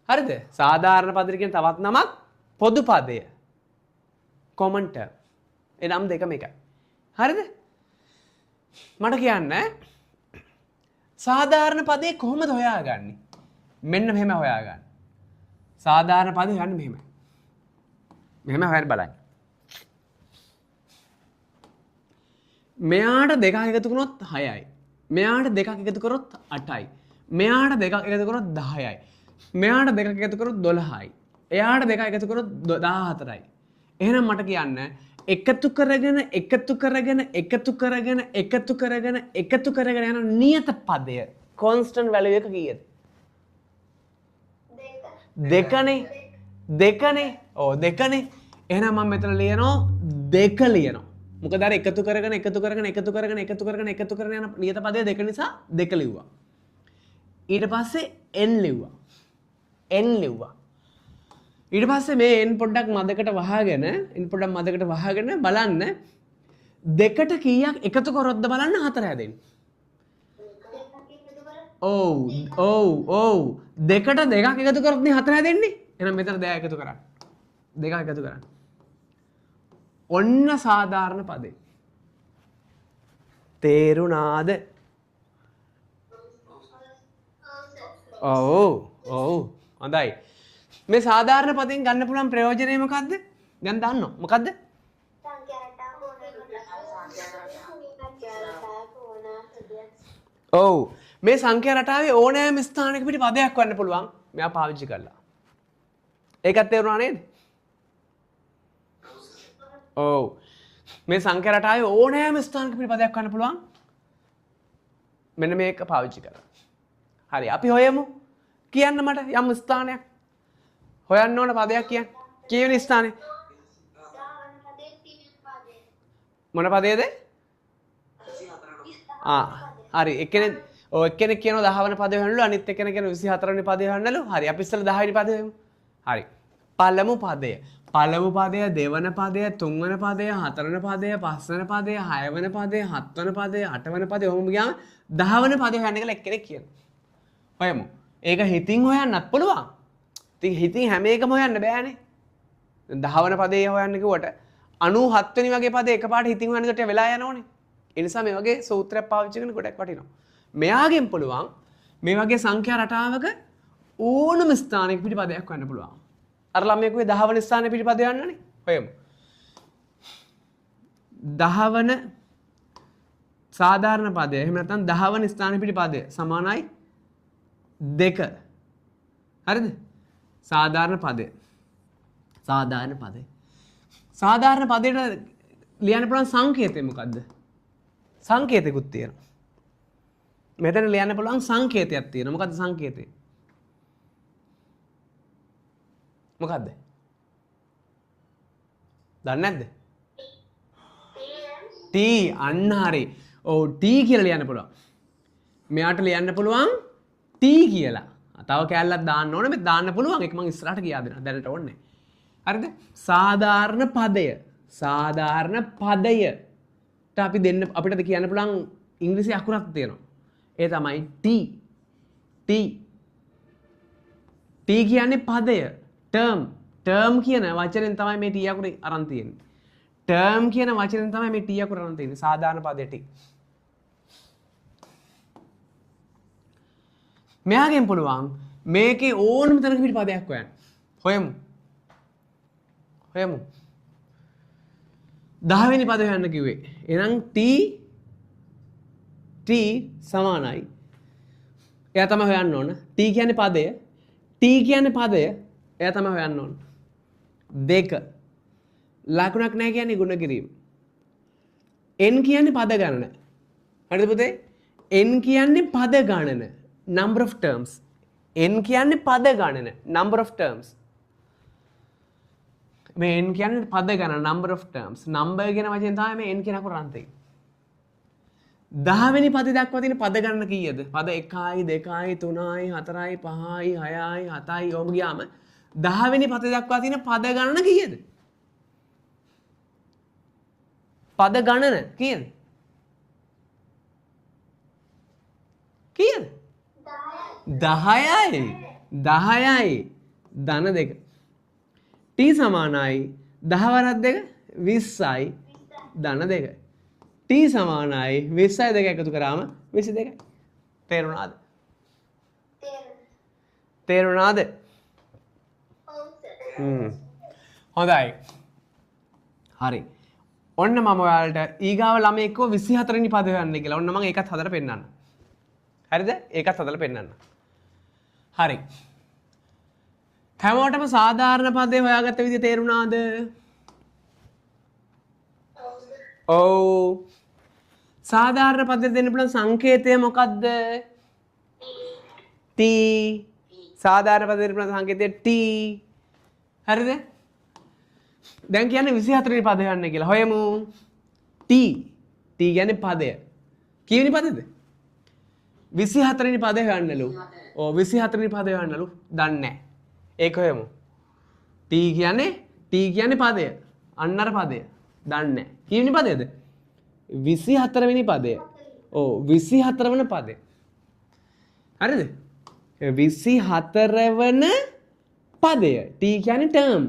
හරිද? සාධාරණ පදයට කියන තවත් නමක් පොදු පදය common term. ඒ නම් දෙකම එකයි. හරිද? මට කියන්න සාධාරණ පදේ කොහොමද හොයාගන්නේ? මෙන්න මෙහෙම හොයාගන්න. සාධාරණ පදේ හොයන්න මෙහෙම. මෙහෙම හොයන්න බලන්න. මෙයාට දෙකක් එකතු කරොත් 6යි. මෙයාට දෙකක් එකතු කරොත් 8යි. මෙයාට දෙකක් එකතු කරොත් 10යි. මෙයාට දෙකක් එකතු කරොත් 12යි. එයාට දෙකක් එකතු කරොත් 14යි. එහෙනම් මට කියන්න එකතු කරගෙන යන නියත පදය constant value එක කීයද? දෙකනේ. ඔව් දෙකනේ. එහෙනම් මම මෙතන ලියනවා දෙක ලියනවා. මොකද අර එකතු කරගෙන යන නියත පදය දෙක නිසා දෙක ලිව්වා. ඊට පස්සේ n ලිව්වා. ඊට පස්සේ මේ n පොඩ්ඩක් මදකට වහගෙන බලන්න දෙකට කීයක් එකතු කරොත්ද බලන්න 4 හැදෙන්නේ. ඔව් දෙකට දෙකක් එකතු කරොත් නේ 4 හැදෙන්නේ. එහෙනම් මෙතන දෙක එකතු කරන්න. ඔන්න සාධාරණ පදේ. තේරුණාද? ඔව් හොඳයි. මේ සාධාරණ පදෙන් ගන්න පුළුවන් ප්‍රයෝජනය මොකද්ද? දැන් දන්නව. මොකද්ද? ඔව් මේ සංඛ්‍යා රටාවේ ඕනෑම ස්ථානයක පිට පදයක් වන්න පුළුවන් මෙයා පාවිච්චි කරලා. ඒකත් තේරුණා නේද? ඔව් මේ සංඛ්‍යා රටාවේ ඕනෑම ස්ථානයක පිට පදයක් වන්න පුළුවන් මෙන්න මේක පාවිච්චි කරලා. හරි අපි හොයමු. කියන්න මට යම් ස්ථානයක් හොයන්න ඕන පදයක් කියන්න. කීවෙනි ස්ථානේ? මොන පදයේද? හරි එක්කෙනෙක් කියනවා 10 වෙනි පදේ හොයන්නලු අනිත් එක්කෙනෙක් කියනවා 24 වෙනි පදේ හොයන්නලු. හරි අපි ඉස්සෙල්ලා 10 වෙනි පදේ හොයමු. හරි. පළමු පදය, දෙවන පදය, තුන්වන පදය, හතරවන පදය, පස්වන පදය, හයවන පදය, හත්වන පදය, අටවන පදය ඔහොම ගියාම 10 වෙනි පදේ හොයන්න කියලා එක්කෙනෙක් කියනවා. හොයමු. ඒක හිතින් හොයන්නත් පුළුවන්. ඉතින් හිතින් හැම එකම හොයන්න බෑනේ. 10 වෙනි පදේ හොයන්න කිව්වට 97 වෙනි වගේ පදේ එකපාරට හිතින් හොයන්නකට වෙලා යනෝනේ. ඒ නිසා මේ වගේ සූත්‍රයක් පාවිච්චි කරන ගොඩක් වටිනවා. මෙයාගෙන් පුළුවන් මේ වගේ සංඛ්‍යා රටාවක ඕනම ස්ථානයක පිටි පදයක් හොයන්න පුළුවන්. අර ළමයෙකු 10 වෙනි ස්ථානයේ පිටි පදේ හොයන්නනේ. හොයමු. 10 වෙනි සාධාරණ පදය. එහෙම නැත්නම් 10 වෙනි ස්ථානයේ පිටි පදය සමානයි 2. හරිද? සාධාරණ පදය. සාධාරණ පදයට ලියන්න පුළුවන් සංකේතය මොකද්ද? සංකේතයකුත් තියෙනවා. මෙතන ලියන්න පුළුවන් සංකේතයක් තියෙනවා. මොකද්ද සංකේතය? මොකද්ද? දන්නේ නැද්ද? T අන්න හරි. ඔව් T කියලා ලියන්න පුළුවන්. මෙයාට ලියන්න පුළුවන් T කියලා. තව කැලලක් දාන්න ඕනේ. මේ දාන්න පුළුවන්. ඒක මම ඉස්සරහට කියා දෙනවා. දැනට ඕනේ. හරිද? සාධාරණ පදයට අපි දෙන්න අපිට කියන්න පුළුවන් ඉංග්‍රීසි අකුරක් තියෙනවා. ඒ තමයි T. T කියන්නේ පදය. term කියන වචනෙන් තමයි මේ T අකුර අරන් තියෙන්නේ. term කියන වචනෙන් තමයි මේ T අකුර අරන් තියෙන්නේ. සාධාරණ පදේ T. මෙයාගෙන් පුළුවන් මේකේ ඕනම තැනක පිට පදයක් හොයන්න. හොයමු. 10 වෙනි පදය හොයන්න කිව්වේ. එහෙනම් t සමානයි. එයා තමයි හොයන්න ඕන. t කියන්නේ පදය. t කියන්නේ පදය. එයා තමයි හොයන්න ඕන. 2 ලකුණක් නැහැ කියන්නේ ගුණ කිරීම. n කියන්නේ පද ගණන. හරිද පුතේ? n කියන්නේ පද ගණන. number of terms. n කියන්නේ පද ගණන. number of terms. මේ n කියන්නේ පද ගණන number of terms. number කියන වචෙන් තමයි මේ n කියන අකුර අන්තය. 10 වෙනි පද දක්වා තියෙන පද ගණන කීයද? පද 1යි 2යි 3යි 4යි 5යි 6යි 7යි ඕම ගියාම 10 වෙනි පද දක්වා තියෙන පද ගණන කීයද? පද ගණන කීයද? කීයද? 10යි. 10යි. ධන 2. t සමානයි 10 වරක් 2 20යි ධන 2. t සමානයි 20යි 2 එකතු කරාම 22යි. තේරුණාද? තේරුණාද? හොඳයි. හරි. ඔන්න මම ඔයාලට ඊගාව ළමයෙක්ව 24 වෙනි පද හොයන්න කියලා. ඔන්න මම ඒකත් හදලා පෙන්නන්න. හරිද? ඒකත් හදලා පෙන්නන්න. හරි. හැමෝටම සාධාරණ පදේ හොයාගත්ත විදිය තේරුණාද? ඔව්. සාධාරණ පදේ දෙන්න පුළුවන් සංකේතය මොකක්ද? t. සාධාරණ පදේ දෙන්න පුළුවන් සංකේතය t. හරිද? දැන් කියන්නේ 24 වෙනි පදේ යන්න කියලා. හොයමු. t. t කියන්නේ පදය. කීවෙනි පදේද? 24 වෙනි පදේ හොයන්නලු. ඔව් 24 වෙනි පදේ හොයන්නලු. දන්නේ නැහැ. ඒක හොයමු. t කියන්නේ පදය. අන්න අර පදය. දන්නේ නැහැ. කීවෙනි පදේද? 24 වෙනි පදය. ඔව් 24 වෙනි පදය. හරිද? 24 වෙනි පදය. t කියන්නේ term.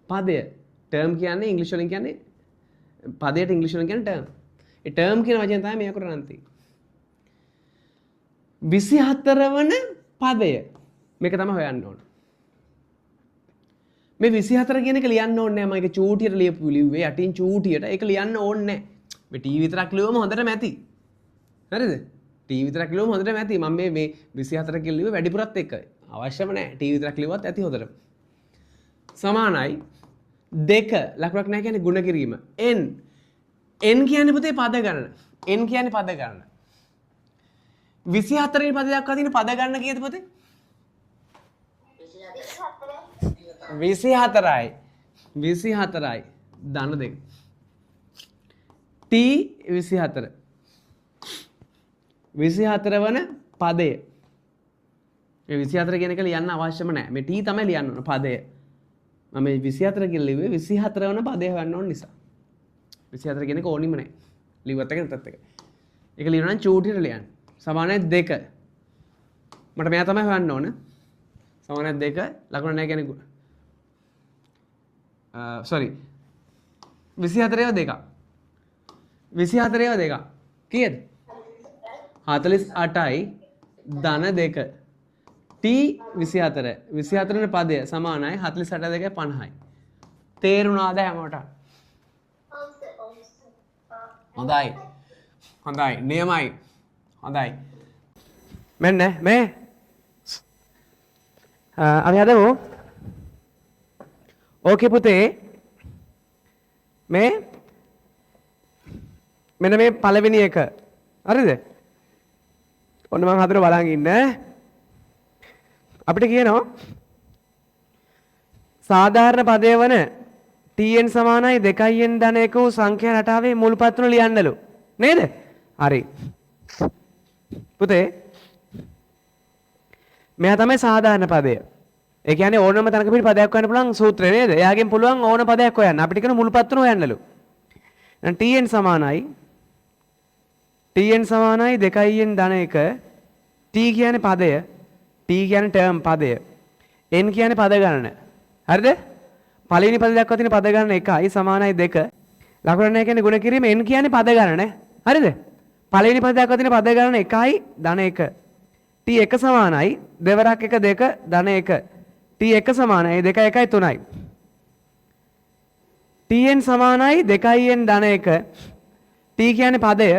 පදය. term කියන්නේ ඉංග්‍රීසි වලින් කියන්නේ පදයට ඉංග්‍රීසි වලින් කියන්නේ term. ඒ term කියන වචනේ තමයි මේ අකුර නැන්ති. 24 වෙනි පදය. මේක තමයි හොයන්න ඕන. මේ 24 කියන එක ලියන්න ඕනේ නැහැ. මම ඒක චූටියට ලියුවේ යටින් චූටියට. ඒක ලියන්න ඕනේ නැහැ. මේ t විතරක් ලියුවම හොඳටම ඇති. හරිද? t විතරක් ලියුවම හොඳටම ඇති. මම මේ 24 කියලා ලියුවේ වැඩිපුරත් එක්ක. අවශ්‍යම නැහැ. t විතරක් ලියුවත් ඇති හොඳටම. සමානයි 2 ලකුණක් නැහැ කියන්නේ ගුණ කිරීම. n කියන්නේ පුතේ පද ගණන. n කියන්නේ පද ගණන. 24 වෙනි පද දක්වා තියෙන පද ගණන කීයද පුතේ? 24යි. 24යි. ධන 2. t 24. 24 වන පදය. මේ 24 කියන එක ලියන්න අවශ්‍යම නැහැ. මේ t තමයි ලියන්න ඕන පදය. මම මේ 24 කියලා ලිව්වේ 24 වන පදය හොයන්න ඕන නිසා. 24 කියන එක ඕනිම නැහැ. ලිව්වත් එක නැතත් එක. ඒක ලියනවා නම් චූටියට ලියන්න. සමානයි 2. මට මෙයා තමයි හොයන්න ඕන. සමානයි 2 ලකුණ නැහැ කියන්නේ sorry 24 2. 24 2. කීයද? 48යි ධන 2. t 24. 24 වෙනි පදය සමානයි 48 2 50යි. තේරුණාද හැමෝටම? හොඳයි. හොඳයි. නියමයි. හොඳයි. මෙන්න මේ අපි හදමු. ඕකේ පුතේ මෙන්න මේ පළවෙනි එක. හරිද? ඔන්න මම හදලා බලන් ඉන්න. අපිට කියනවා සාධාරණ පදය වන tn සමානයි 2n ධන 1 වූ සංඛ්‍යා රටාවේ මුල්පත් තුන ලියන්නලු. නේද? හරි. පුතේ මෙයා තමයි සාධාරණ පදය. ඒ කියන්නේ ඕනම තැනක පිට පදයක් හොයන්න පුළුවන් සූත්‍රය නේද? එයාගෙන් පුළුවන් ඕන පදයක් හොයන්න. අපිට කියන මුල්පත් තුන හොයන්නලු. දැන් tn සමානයි 2n ධන 1 t කියන්නේ පදය t කියන්නේ term පදය n කියන්නේ පද ගණන. හරිද? පළවෙනි පද දක්වා තියෙන පද ගණන 1යි සමානයි 2. ලකුණ නැහැ කියන්නේ ගුණ කිරීම n කියන්නේ පද ගණන. හරිද? පළවෙනි පද දක්වා තියෙන පද ගණන 1යි ධන 1. t1 සමානයි දෙවරක් 1 2 ධන 1 t1 සමානයි 2 1යි 3යි tn සමානයි 2n ධන 1 t කියන්නේ පදය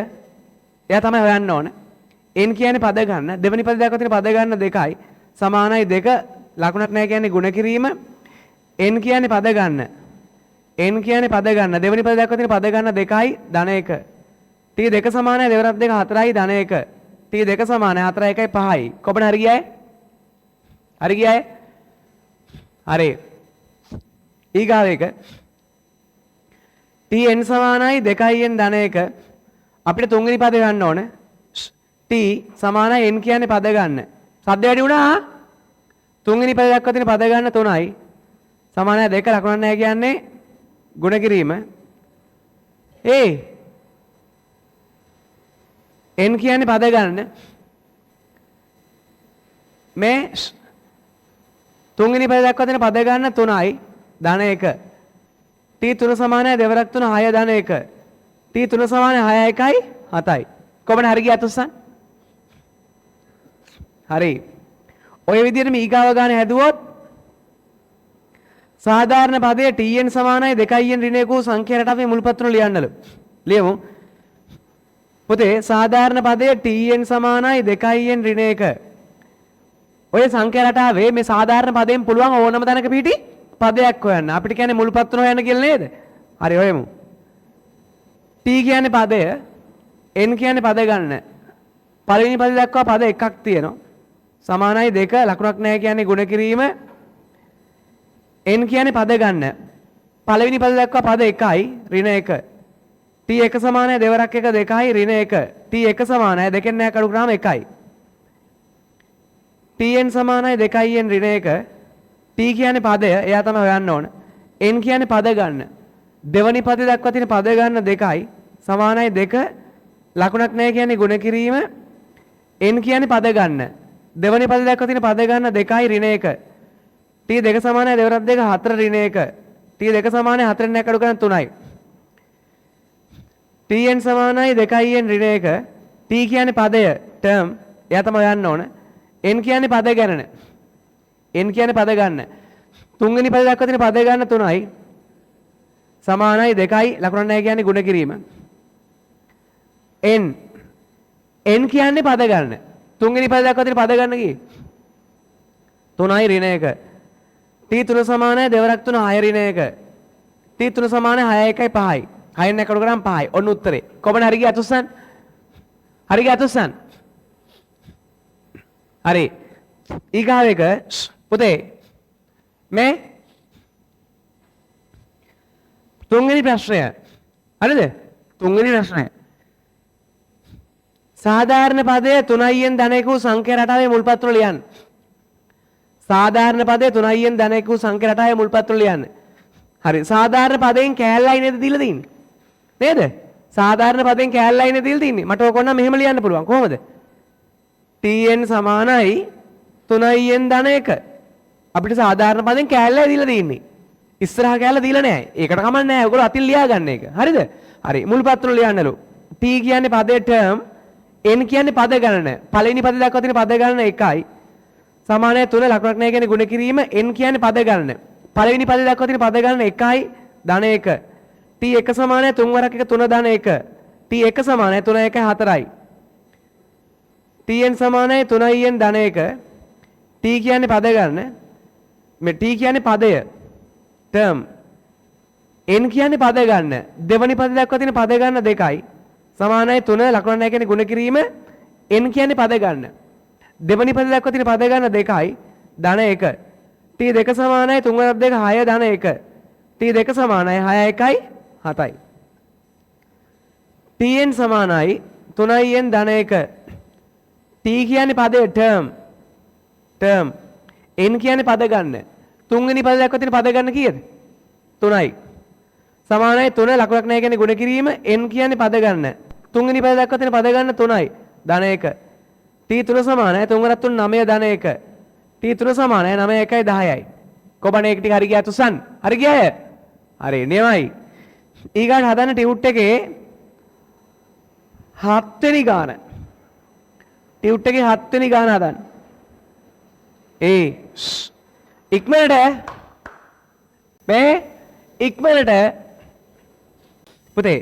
එයා තමයි හොයන්න ඕන n කියන්නේ පද ගන්න දෙවෙනි පද දක්වා තියෙන පද ගන්න 2යි සමානයි 2 ලකුණක් නැහැ කියන්නේ ගුණ කිරීම n කියන්නේ පද ගන්න n කියන්නේ පද ගන්න දෙවෙනි පද දක්වා තියෙන පද ගන්න 2යි ධන 1 t2 සමානයි දෙවරක් 2 4යි ධන 1 t2 සමානයි 4 1යි 5යි කොබන හරි ගියාය හරි ඊගාව එක tn සමානයි 2n ධන 1 අපිට තුන්වෙනි පද ගන්න ඕන t සමානයි n කියන්නේ පද ගන්න සද්ද වැඩි වුණා තුන්වෙනි පද දක්වා තියෙන පද ගන්න 3යි සමානයි 2 ලකුණක් නැහැ කියන්නේ ගුණ කිරීම n කියන්නේ පද ගන්න මේ තුන්වෙනි පද දක්වා තියෙන පද ගන්න 3යි ධන 1 t3 සමානයි දෙවරක් 3 6 ධන 1 t3 සමානයි 6 1යි 7යි කොහොමද හරි ගියා තුස්සන් හරි ඔය විදිහට මේ ඊගාව ගාන හැදුවොත් සාධාරණ පදයේ tn සමානයි 2n ඍණ 1 වූ සංඛ්‍යා රටාවේ මුල්පත්තුන ලියන්නලු ලියමු පුතේ සාධාරණ පදයේ tn සමානයි 2n ඍණ 1 ඔය සංඛ්‍යා රටාවේ මේ සාධාරණ පදයෙන් පුළුවන් ඕනම තැනක පිටි පදයක් හොයන්න අපිට කියන්නේ මුල්පත්තුන හොයන්න කියලා නේද හරි හොයමු t කියන්නේ පදය n කියන්නේ පද ගන්න පළවෙනි පද දක්වා පද එකක් තියෙනවා සමානයි 2 ලකුණක් නැහැ කියන්නේ ගුණ කිරීම n කියන්නේ පද ගන්න පළවෙනි පද දක්වා පද 1යි ඍණ 1 t1 සමානයි දෙවරක් 1 2යි ඍණ 1 t1 සමානයි දෙකෙන් නැහැ කඩු ග්‍රාම 1යි tn සමානයි 2n ඍණ 1 t කියන්නේ පදය එයා තමයි හොයන්න ඕන n කියන්නේ පද ගන්න දෙවනි පද දක්වා තියෙන පද ගන්න 2යි සමානයි 2 ලකුණක් නැහැ කියන්නේ ගුණ කිරීම n කියන්නේ පද ගන්න දෙවනි පද දක්වා තියෙන පද ගන්න 2යි ඍණ 1 t2 සමානයි දෙවරක් 2 4 ඍණ 1 t2 සමානයි 4 නැහැ කඩු ගන්න 3යි tn සමානයි 2n ඍණ 1 t කියන්නේ පදය term එයා තමයි හොයන්න ඕන n කියන්නේ පද ගණන n කියන්නේ පද ගන්න තුන්වෙනි පද දක්වා තියෙන පද ගන්න 3යි සමානයි 2යි ලකුණක් නැහැ කියන්නේ ගුණ කිරීම n කියන්නේ පද ගන්න තුන්වෙනි පද දක්වා තියෙන පද ගන්න කී 3යි ඍණ 1 t3 සමානයි දෙවරක් 3 6 ඍණ 1 t3 සමානයි 6 1යි 5යි 6 න් එකතු කරාම 5යි ඔන්න උත්තරේ කොබන හරි ගියා තුස්සන් හරි ඊගාව එක පුතේ මේ තුන්වෙනි ප්‍රශ්නය හරිද තුන්වෙනි ප්‍රශ්නය සාධාරණ පදයේ 3n ධන 1 වූ සංඛ්‍යා රටාවේ මුල්පත්තුන ලියන්න සාධාරණ පදයේ 3n ධන 1 වූ සංඛ්‍යා රටාවේ මුල්පත්තුන ලියන්න හරි සාධාරණ පදයෙන් කෑල්ලයි නේද දීලා තින්නේ නේද සාධාරණ පදයෙන් කෑල්ලයි නේද දීලා තින්නේ මට ඕක ඕන මෙහෙම ලියන්න පුළුවන් කොහොමද tn සමානයි 3n ධන 1 අපිට සාධාරණ පදයෙන් කෑල්ලයි දීලා තින්නේ ඉස්සරහ කෑල්ල දීලා නැහැ ඒකට කමක් නැහැ ඔයගොල්ලෝ අතින් ලියා ගන්න එක හරිද හරි මුල්පත්තුන ලියන්නලු t කියන්නේ පදයේ term n කියන්නේ පද ගණන පළවෙනි පද දක්වා තියෙන පද ගණන 1යි සමානයි 3 ලකුණක් නැහැ කියන්නේ ගුණ කිරීම n කියන්නේ පද ගණන පළවෙනි පද දක්වා තියෙන පද ගණන 1යි ධන 1 t1 සමානයි 3 වරක් 1 3 ධන 1 t1 සමානයි 3 1 4යි tn සමානයි 3n ධන 1 t කියන්නේ පද ගණන මේ t කියන්නේ පදය term n කියන්නේ පද ගණන දෙවනි පද දක්වා තියෙන පද ගණන 2යි සමානයි 3 ලකුණ නැහැ කියන්නේ ගුණ කිරීම n කියන්නේ පද ගන්න. දෙවනි පද දක්වා තියෙන පද ගන්න 2යි ධන 1. t2 සමානයි 3 වරක් 2 6 ධන 1. t2 සමානයි 6 1යි 7යි. tn සමානයි 3n ධන 1. t කියන්නේ පදේ term n කියන්නේ පද ගන්න. තුන්වෙනි පද දක්වා තියෙන පද ගන්න කීයද? 3යි. සමානයි 3 ලකුණක් නැහැ කියන්නේ ගුණ කිරීම n කියන්නේ පද ගන්න. තුන්වෙනි පද දක්වා තියෙන පද ගන්න 3යි ධන 1. t3 සමානයි 3 වරක් 3 9 ධන 1. t3 සමානයි 9 1යි 10යි. කොබන එක ටික හරි ගියා තුසන්. හරි ගියාය? හරි නියමයි. ඊගාට හදන්න ටියුට් එකේ 7 වෙනි ගාන. ටියුට් එකේ 7 වෙනි ගාන හදන්න. ඉක්මනට මේ ඉක්මනට පුතේ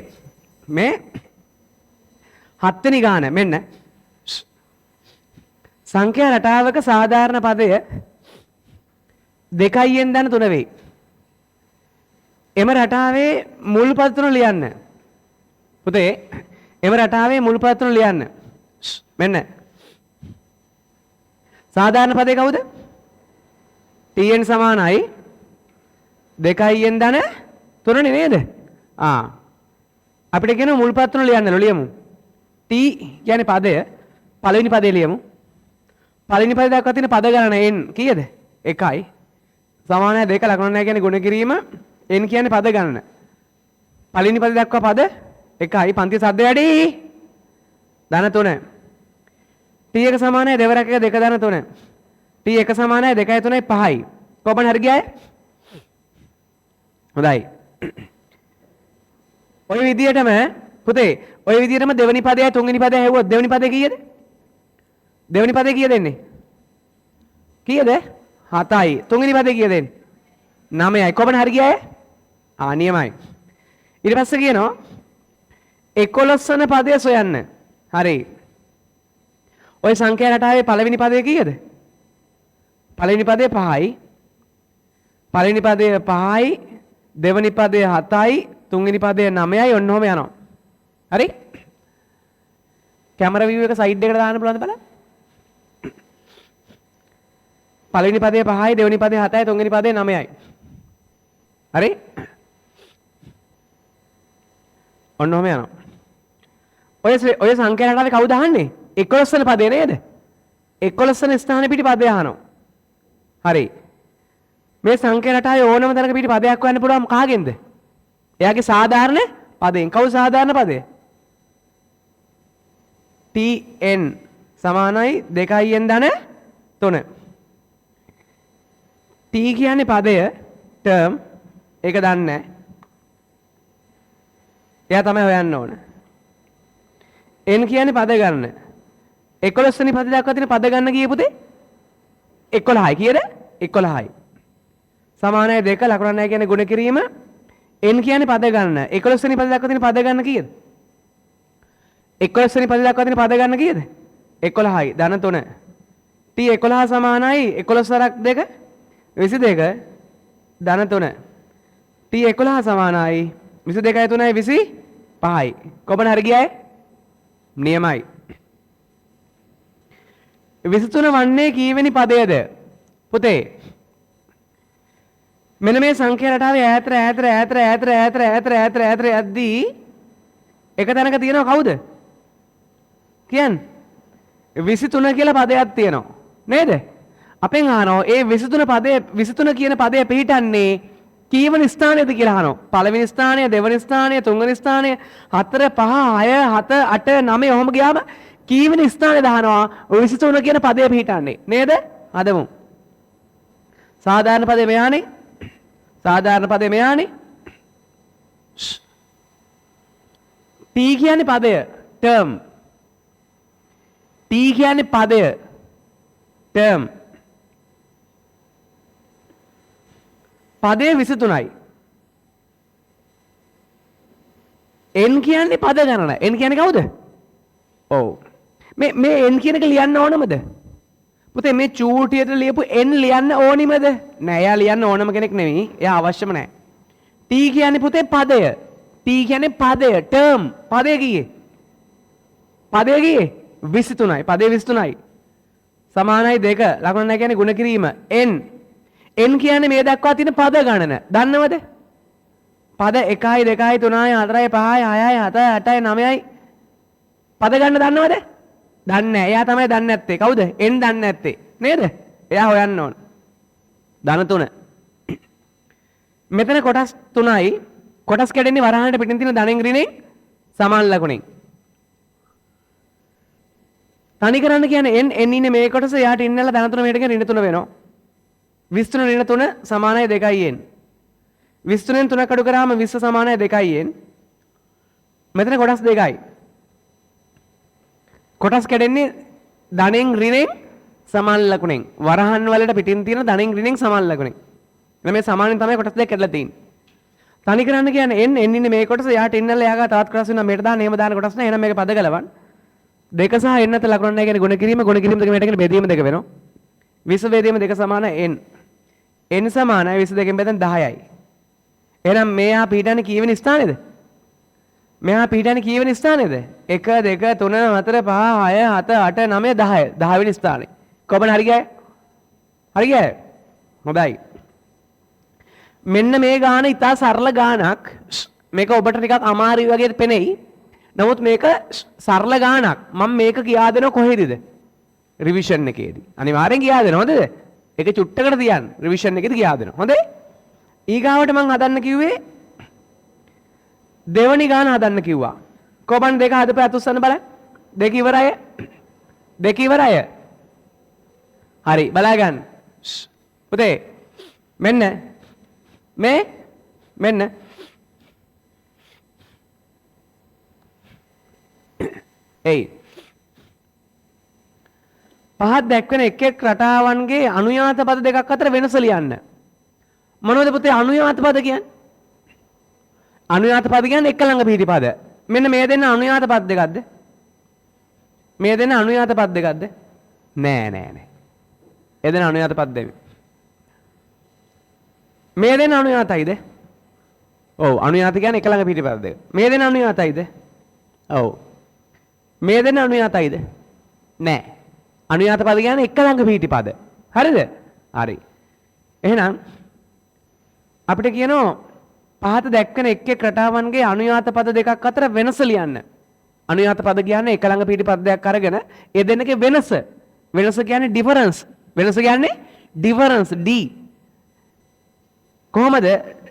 මේ 7 වෙනි ගාන මෙන්න සංඛ්‍යා රටාවක සාධාරණ පදය 2න් දන 3 වෙයි. එම රටාවේ මුල් පද තුන ලියන්න. පුතේ එම රටාවේ මුල් පද තුන ලියන්න. මෙන්න සාධාරණ පදේ කවුද? tn සමානයි 2න් දන 3 නේද? අපිට කියන මුල් පද තුන ලියන්න ලියමු. t කියන්නේ පදය පළවෙනි පදේ ලියමු. පළවෙනි පදේ දක්වා තියෙන පද ගණන n කීයද? 1යි. සමානයි 2 ලකුණු නැහැ කියන්නේ ගුණ කිරීම n කියන්නේ පද ගණන. පළවෙනි පදේ දක්වා පද 1යි පන්ති සද්ද වැඩි. ධන 3. t1 සමානයි 2 රැක 1 2 ධන 3. t1 සමානයි 2යි 3යි 5යි. කොපමණ හරි ගියාය? හොඳයි. ඔය විදියටම පුතේ ඔය විදියටම දෙවෙනි පදයයි තුන්වෙනි පදයයි හෙව්වොත් දෙවෙනි පදේ කීයද? දෙවෙනි පදේ කීයද එන්නේ? කීයද? 7යි. තුන්වෙනි පදේ කීයද එන්නේ? 9යි. කොපමණ හරි ගියාය? නියමයි. ඊට පස්සේ කියනවා 11 වන පදය සොයන්න. හරි. ඔය සංඛ්‍යා රටාවේ පළවෙනි පදේ කීයද? පළවෙනි පදේ 5යි. පළවෙනි පදේ 5යි. දෙවෙනි පදේ 7යි. තුන්වෙනි පදේ 9යි. ඔන්න ඔහම යනවා. හරි? කැමරා view එක සයිඩ් එකට දාන්න පුළුවන්ද බලන්න? පළවෙනි පදේ 5යි, දෙවෙනි පදේ 7යි, තුන්වෙනි පදේ 9යි. හරි? ඔන්න ඔහම යනවා. ඔය සංඛ්‍යා රටාවේ කවුද අහන්නේ? 11 වෙනි පදේ නේද? 11 වෙනි ස්ථානෙ පිටි පදය අහනවා. හරි. මේ සංඛ්‍යා රටාවේ ඕනම තැනක පිටි පදයක් හොයන්න පුළුවන් කාගෙන්ද? එයාගේ සාධාරණ පදයෙන්. කවුද සාධාරණ පදය? tn සමානයි 2n ධන 3. t කියන්නේ පදය term ඒක දන්නේ නැහැ. එයා තමයි හොයන්න ඕන. n කියන්නේ පද ගන්න. 11 වෙනි පද දක්වා තියෙන පද ගන්න කීයේ පුතේ? 11යි. කීයද? 11යි. සමානයි 2 ලකුණක් නැහැ කියන්නේ ගුණ කිරීම. n කියන්නේ පද ගන්න. 11 වෙනි පද දක්වා තියෙන පද ගන්න කීයද? 11 වෙනි පද දක්වා තියෙන පද ගන්න කීයද? 11යි. ධන 3. t 11 සමානයි 11 වරක් 2 22 ධන 3. t 11 සමානයි 22යි 3යි 25යි. කොපමණ හරි ගියාය? නියමයි. 23 වන්නේ කීවෙනි පදයේද? පුතේ මෙන්න මේ සංඛ්‍යා රටාවේ ඈතට යද්දී එක තැනක තියෙනව කවුද? කියන්නේ 23 කියලා පදයක් තියෙනවා නේද? අපෙන් අහනවා ඒ 23 කියන පදය පිළිටන්නේ කීවන ස්ථානයේද කියලා අහනවා. පළවෙනි ස්ථානය, දෙවෙනි ස්ථානය, තුන්වෙනි ස්ථානය, 4 5 6 7 8 9 ඔහොම ගියාම කීවෙනි ස්ථානයේද අහනවා 23 කියන පදය පිළිටන්නේ නේද? හදමු. සාධාරණ පදේ මෙයානේ. සාධාරණ පදේ මෙයානේ. t කියන්නේ පදය term. t කියන්නේ පදය term. පදය 23යි. n කියන්නේ පද ගණන. n කියන්නේ කවුද? ඔව්. මේ n කියන එක ලියන්න ඕනමද? පුතේ මේ චූටියට ලියපු n ලියන්න ඕනිමද? නෑ එයා ලියන්න ඕනම කෙනෙක් නෙවෙයි. එයා අවශ්‍යම නෑ. t කියන්නේ පුතේ පදය. t කියන්නේ පදය term. පදය කීයේ? පදය කීයේ? 23යි. පදය 23යි. සමානයි 2 ලකුණ නැහැ කියන්නේ ගුණ කිරීම n. n කියන්නේ මේ දක්වා තියෙන පද ගණන. දන්නවද? පද 1යි 2යි 3යි 4යි 5යි 6යි 7යි 8යි 9යි පද ගන්න දන්නවද? දන්නේ නැහැ. එයා තමයි දන්නේ නැත්තේ. කවුද? n දන්නේ නැත්තේ. නේද? එයා හොයන්න ඕන. ධන 3. මෙතන කොටස් 3යි. කොටස් කැඩෙන්නේ වරහණට පිටින් තියෙන ධනෙන් ඍණෙන් සමාන ලකුණෙන්. තනි කරන්න කියන්නේ n ඉන්නේ මේ කොටස යාට ඉන්නලා ධන 3 මේකට කියන ඍණ 3 වෙනවා. 23 ඍණ 3 සමානයි 2යි n. 23න් 3 කඩු කරාම 20 සමානයි 2යි n. මෙතන කොටස් දෙකයි. කොටස් කැඩෙන්නේ ධනෙන් ඍණෙන් සමාන ලකුණෙන්. වරහන් වලට පිටින් තියෙන ධනෙන් ඍණෙන් සමාන ලකුණෙන්. මේ සමානෙන් තමයි කොටස් දෙක කැඩලා තියෙන්නේ. තනි කරන්න කියන්නේ n n ඉන්නේ මේ කොටස යාට n වල යාගා තවත් කොටස් වෙනවා මේට දාන්න එහෙම දාන කොටස් නෑ. එහෙනම් මේක පද ගලවන්න. දෙක සහ n අතර ලකුණ නැහැ කියන්නේ ගුණ කිරීම දෙක මේට කියන්නේ බෙදීම දෙක වෙනවා. විස බෙදීම දෙක සමාන n. n සමානයි 22 බෙදෙන් 10යි. එහෙනම් මෙයා පීඩන්නේ කීවෙනි ස්ථානේද? මෙයා පීඩන්නේ කීවෙනි ස්ථානේද? 1 2 3 4 5 6 7 8 9 10. 10 වෙනි ස්ථානේ. කොබන හරි ගියාය? හරි ගියාය? හොඳයි. මෙන්න මේ ගාන ඉතා සරල ගානක්. මේක ඔබට ටිකක් අමාරුයි වගේ පෙනෙයි. නමුත් මේක සරල ගානක්. මම මේක කියා දෙනවා කොහෙදද? රිවිෂන් එකේදී. අනිවාර්යෙන් කියා දෙනවා හොඳද? ඒක චුට්ටකට තියන්න. රිවිෂන් එකේදී කියා දෙනවා. හොඳයි? ඊගාවට මම හදන්න කිව්වේ දෙවනි ගාන හදන්න කිව්වා. කොබන් දෙක හදපෑ අතුස්සන්න බලන්න. දෙක ඉවරයි. දෙක ඉවරයි. හරි බලා ගන්න. පුතේ මෙන්න මෙන්න එයි පහත් දැක්වෙන එක් එක් රටාවන්ගේ අනුයාත පද දෙකක් අතර වෙනස ලියන්න. මොනවද පුතේ අනුයාත පද කියන්නේ? අනුයාත පද කියන්නේ එක ළඟ පිහිටි පද. මෙන්න මේ දෙන්න අනුයාත පද දෙකක්ද? මේ දෙන්න අනුයාත පද දෙකක්ද? නෑ. ඒ දෙන්න අනුයාත පද දෙක. මේ දෙන්න අනුයාතයිද? ඔව් අනුයාත කියන්නේ එක ළඟ පිහිටි පද දෙක. මේ දෙන්න අනුයාතයිද? ඔව්. මේ දෙන්න අනුයාතයිද? නෑ. අනුයාත පද කියන්නේ එක ළඟ පිහිටි පද. හරිද? හරි. එහෙනම් අපිට කියනවා පහත දැක්වෙන එක් එක් රටාවන්ගේ අනුයාත පද දෙකක් අතර වෙනස ලියන්න. අනුයාත පද කියන්නේ එක ළඟ පිහිටි පදයක් අරගෙන ඒ දෙන්නගේ වෙනස. වෙනස කියන්නේ ඩිෆරන්ස්. වෙනස කියන්නේ ඩිෆරන්ස් D. කොහොමද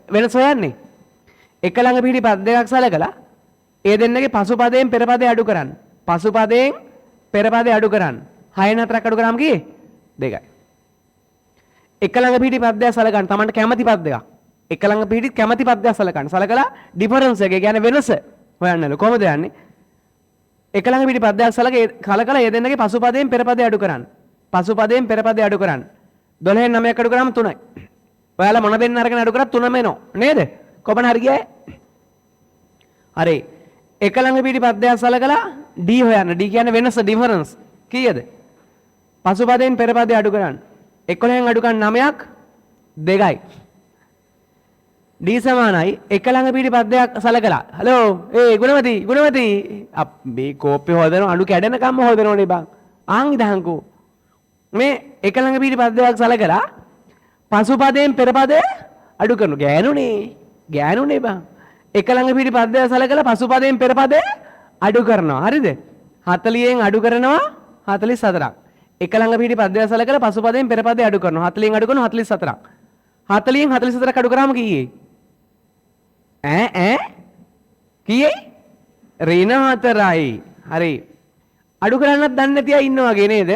වෙනස හොයන්නේ? එක ළඟ පිහිටි පද දෙකක් සලකලා ඒ දෙන්නගේ පසුපදයෙන් පෙරපදේ අඩු කරන්න. පසුපදයෙන් පෙරපදේ අඩු කරන්න. 6 4ක් අඩු කරාම කීයේ? 2යි. එක ළඟ පිහිටි පදයක් සලකන්න. Tamanට කැමති පද දෙකක්. එක ළඟ පිහිටි කැමති පදයක් සලකන්න. සලකලා ඩිෆරන්ස් එක කියන්නේ වෙනස හොයන්නලු. කොහොමද යන්නේ? එක ළඟ පිහිටි පදයක් සලකලා ඒ දෙන්නගේ පසුපදයෙන් පෙරපදේ අඩු කරන්න. පසුපදයෙන් පෙරපදේ අඩු කරන්න. 12න් 9ක් අඩු කරාම 3යි. ඔයාලා මොන දෙන්න අරගෙන අඩු කරත් 3ම එනවා. නේද? කොබන හරි ගියායි? හරි. එක ළඟ පිහිටි පදයක් සලකලා D හොයන්න. D කියන්නේ වෙනස ඩිෆරන්ස්. කීයද? පසුපදයෙන් පෙරපදේ අඩු කරන්න. 11න් අඩු කරන්න 9ක් 2යි. D සමානයි එක ළඟ පිහිටි පදයක් සලකලා. හලෝ ගුණවති අපි කෝප්පේ හොදනවා අඩු කැඩෙනකම්ම හොදනෝනේ බං. ආන් ඉදහන්කෝ. මේ එක ළඟ පිහිටි පදයක් සලකලා පසුපදයෙන් පෙරපදේ අඩු කරනවා. ගෑනුනේ බං. එක ළඟ පිහිටි පදයක් සලකලා පසුපදයෙන් පෙරපදේ අඩු කරනවා. හරිද? 40න් අඩු කරනවා 44ක්. එක ළඟ පිහිටි පදයක් සලකලා පසුපදයෙන් පෙරපදේ අඩු කරනවා. 40න් අඩු කරනවා 44ක්. 40න් 44ක් අඩු කරාම කීයේ? කීයේ? ඍණ 4යි. හරි. අඩු කරන්නත් දන්නේ නැති අය ඉන්නවා වගේ නේද?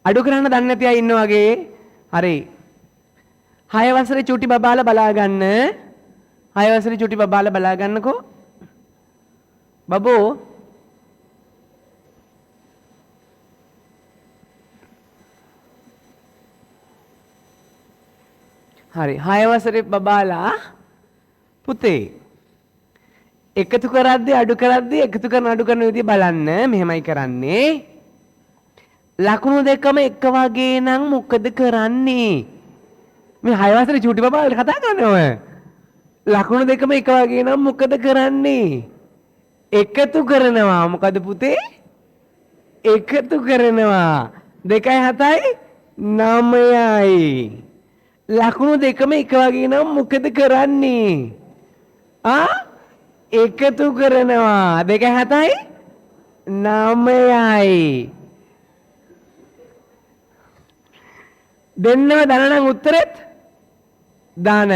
අඩු කරන්න දන්නේ නැති අය ඉන්නවා වගේ. හරි. 6 වසරේ චුටි බබාලා බලා ගන්න. 6 වසරේ චුටි බබාලා බලා ගන්නකෝ. බබෝ හරි 6 වසරේ බබාලා පුතේ එකතු කරද්දී අඩු කරද්දී එකතු කරන අඩු කරන විදිය බලන්න මෙහෙමයි කරන්නේ ලකුණු දෙකම එක වගේ නම් මොකද කරන්නේ මේ 6 වසරේ චූටි බබාලා කතා කරන්නේ ඔය ලකුණු දෙකම එක වගේ නම් මොකද කරන්නේ එකතු කරනවා මොකද පුතේ එකතු කරනවා 2යි 7යි 9යි ලකුණු දෙකම එක වගේ නම් මොකද කරන්නේ? එකතු කරනවා 2 7යි 9යි දෙන්නම දන නම් උත්තරෙත් දන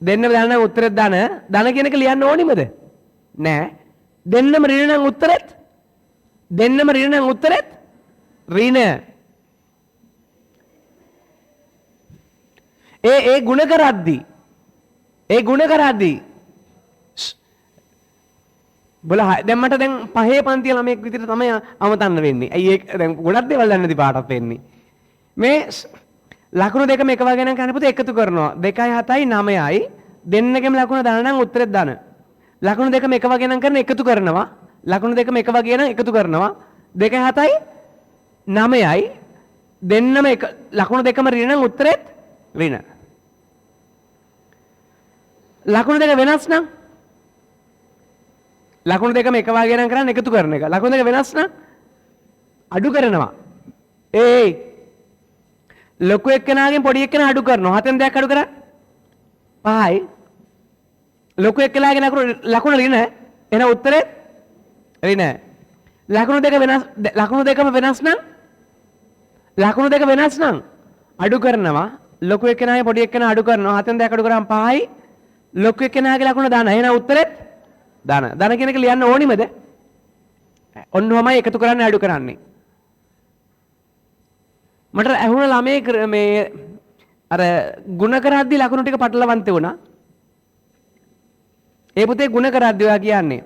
දෙන්නම දන නම් උත්තරෙත් දන කියන එක ලියන්න ඕනිමද? නෑ දෙන්නම ඍණ නම් උත්තරෙත් දෙන්නම ඍණ නම් උත්තරෙත් ඍණ ඒ ගුණ කරද්දී බොලා දැන් මට දැන් පහේ පන්තිය ළමයෙක් විතර තමයි අමතන්න වෙන්නේ. ඇයි ඒක දැන් ගොඩක් දේවල් දන්නේ නැති පාටක් වෙන්නේ. මේ ලකුණු දෙකම එක වගේ නම් කරන්න පුතේ එකතු කරනවා. 2යි 7යි 9යි දෙන්නගෙම ලකුණ දාන නම් උත්තරෙත් දාන. ලකුණු දෙකම එක වගේ නම් කරන එකතු කරනවා. ලකුණු දෙකම එක වගේ නම් එකතු කරනවා. 2යි 7යි 9යි දෙන්නම එක ලකුණු දෙකම ඍණ නම් උත්තරෙත් ඍණ. ලකුණු දෙක වෙනස් නම් ලකුණු දෙකම එක වගේ නම් කරන්න එකතු කරන එක. ලකුණු දෙක වෙනස් නම් අඩු කරනවා. ලොකු එක්කෙනාගෙන් පොඩි එක්කෙනා අඩු කරනවා. 7න් 2ක් අඩු කරා 5යි. ලොකු එක්කෙනාගේ ලකුණ ඍණ. එහෙනම් උත්තරේ ඍණ. ලකුණු දෙකම වෙනස් නම් ලකුණු දෙක වෙනස් නම් අඩු කරනවා. ලොකු එක්කෙනාගේ පොඩි එක්කෙනා අඩු කරනවා. 7න් 2ක් අඩු කරාම 5යි. ලොකු එක්කෙනාගේ ලකුණ දාන. එහෙනම් උත්තරෙත් දාන. දාන කියන එක ලියන්න ඕනිමද? ඔන්නෝමයි එකතු කරන්නේ අඩු කරන්නේ. මට ඇහුණ ළමේ මේ අර ಗುಣ කරද්දි ලකුණු ටික පටලවන්ත වුණා. ඒ පුතේ ಗುಣ කරද්දි ඔයා කියන්නේ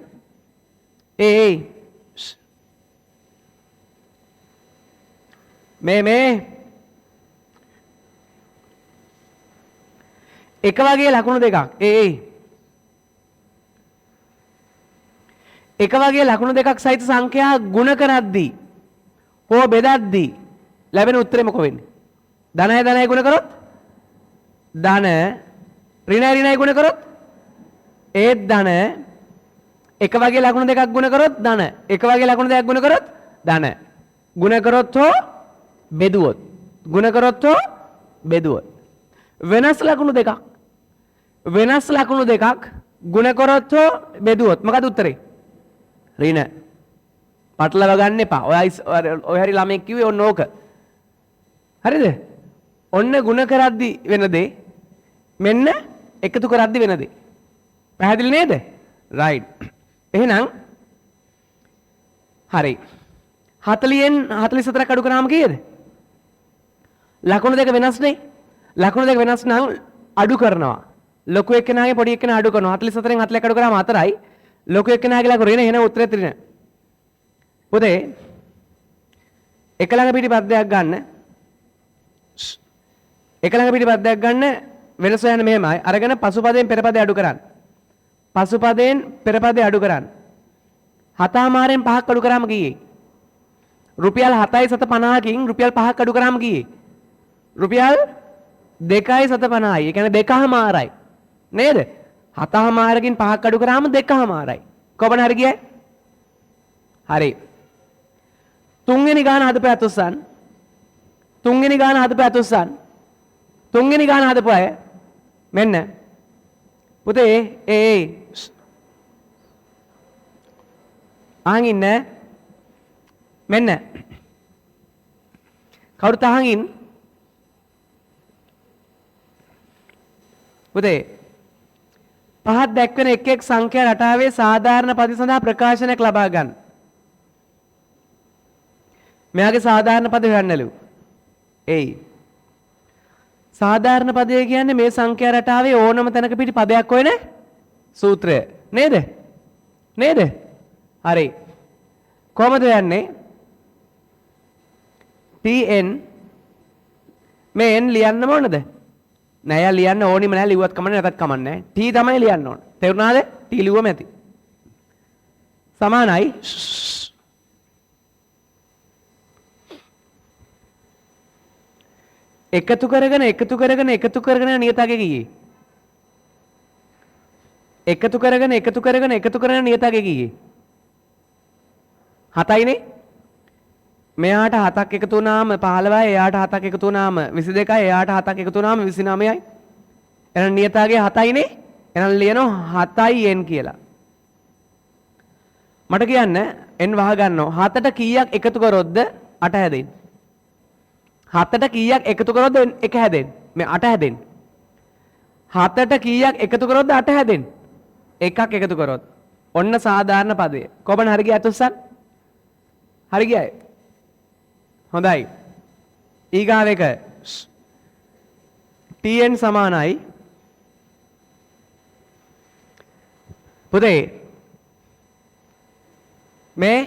මේ එක වගේ ලකුණු දෙකක් එක වගේ ලකුණු දෙකක් සහිත සංඛ්‍යා ಗುಣ කරද්දී හෝ බෙදද්දී ලැබෙන උත්තරේ මොකෝ වෙන්නේ? ධනය ගුණ කරොත් ධන ඍණය ගුණ කරොත් ඒත් ධන එක වගේ ලකුණු දෙකක් ගුණ කරොත් ධන එක වගේ ලකුණු දෙකක් ගුණ කරොත් ධන ගුණ කරොත් හෝ බෙදුවොත් ගුණ කරොත් හෝ බෙදුවොත් වෙනස් ලකුණු දෙකක් ගුණ කරොත් හෝ බෙදුවොත් මොකද උත්තරේ? ඍණ. පටලව ගන්න එපා. ඔය හරි ළමෙක් කිව්වේ ඔන්න ඕක. හරිද? ඔන්න ಗುಣ කරද්දි වෙන දේ මෙන්න එකතු කරද්දි වෙන දේ. පැහැදිලි නේද? රයිට්. එහෙනම් හරි. 40න් 44ක් අඩු කරාම කීයද? ලකුණු දෙක වෙනස් නේ. ලකුණු දෙක වෙනස් නම් අඩු කරනවා. ලොකු එක්කෙනාගේ පොඩි එක්කෙනා අඩු කරනවා. 44න් 40ක් අඩු කරාම 4යි. ලොකු එක්කෙනාගේ ලකුණු ඍණ. එහෙනම් උත්තරේ ඍණ. පුතේ එක ළඟ පිටිපද්දයක් ගන්න. එක ළඟ පිටිපද්දයක් ගන්න වෙනස යන මෙහෙමයි. අරගෙන පසුපදයෙන් පෙරපදේ අඩු කරන්න. පසුපදයෙන් පෙරපදේ අඩු කරන්න. 7මාරෙන් 5ක් අඩු කරාම කීයේ? රුපියල් 7,750කින් රුපියල් 5ක් අඩු කරාම කීයේ? රුපියල් 2,750යි. ඒ කියන්නේ 2මාරයි. නේද? 7මාරකින් 5ක් අඩු කරාම 2මාරයි. කොබන හරි ගියයි? හරි. තුන්වෙනි ගාන හදපෑ තුස්සන්. තුන්වෙනි ගාන හදපෑ තුස්සන්. තුන්වෙනි ගාන හදපු අය මෙන්න පුතේ අහන් ඉන්න මෙන්න කවුරුත් අහන් ඉන්න පුතේ පහත් දැක්වෙන එක් සංඛ්‍යා රටාවේ සාධාරණ පද සඳහා ප්‍රකාශනයක් ලබා ගන්න. මෙයාගේ සාධාරණ පද හොයන්නලු. සාධාරණ පදය කියන්නේ මේ සංඛ්‍යා රටාවේ ඕනම තැනක පිටි පදයක් හොයන සූත්‍රය. නේද? නේද? හරි. කොහමද යන්නේ? tn මේ n ලියන්නම ඕනද? නෑ යා ලියන්න ඕනිම නෑ ලිව්වත් කමන්නේ නැතත් කමන්නේ නෑ. t තමයි ලියන්න ඕන. තේරුණාද? t ලිව්වම ඇති. සමානයි එකතු කරගෙන නියතගේ කීයේ? එකතු කරගෙන නියතගේ කීයේ? 7යිනේ. මෙයාට 7ක් එකතු වුණාම 15යි, එයාට 7ක් එකතු වුණාම 22යි, එයාට 7ක් එකතු වුණාම 29යි. එහෙනම් නියතගේ 7යිනේ. එහෙනම් ලියනවා 7යි n කියලා. මට කියන්න n වහ ගන්නවා. 7ට කීයක් එකතු කරොත්ද 8 හැදෙන්නේ? 7ට කීයක් එකතු කරොත්ද 1 හැදෙන්නේ? මේ 8 හැදෙන්නේ. 7ට කීයක් එකතු කරොත්ද 8 හැදෙන්නේ? එකක් එකතු කරොත්. ඔන්න සාධාරණ පදය. කොබන හරි ගියා තුස්සන්? හරි ගියායි. හොඳයි. ඊගාව එක tn සමානයි පුතේ මේ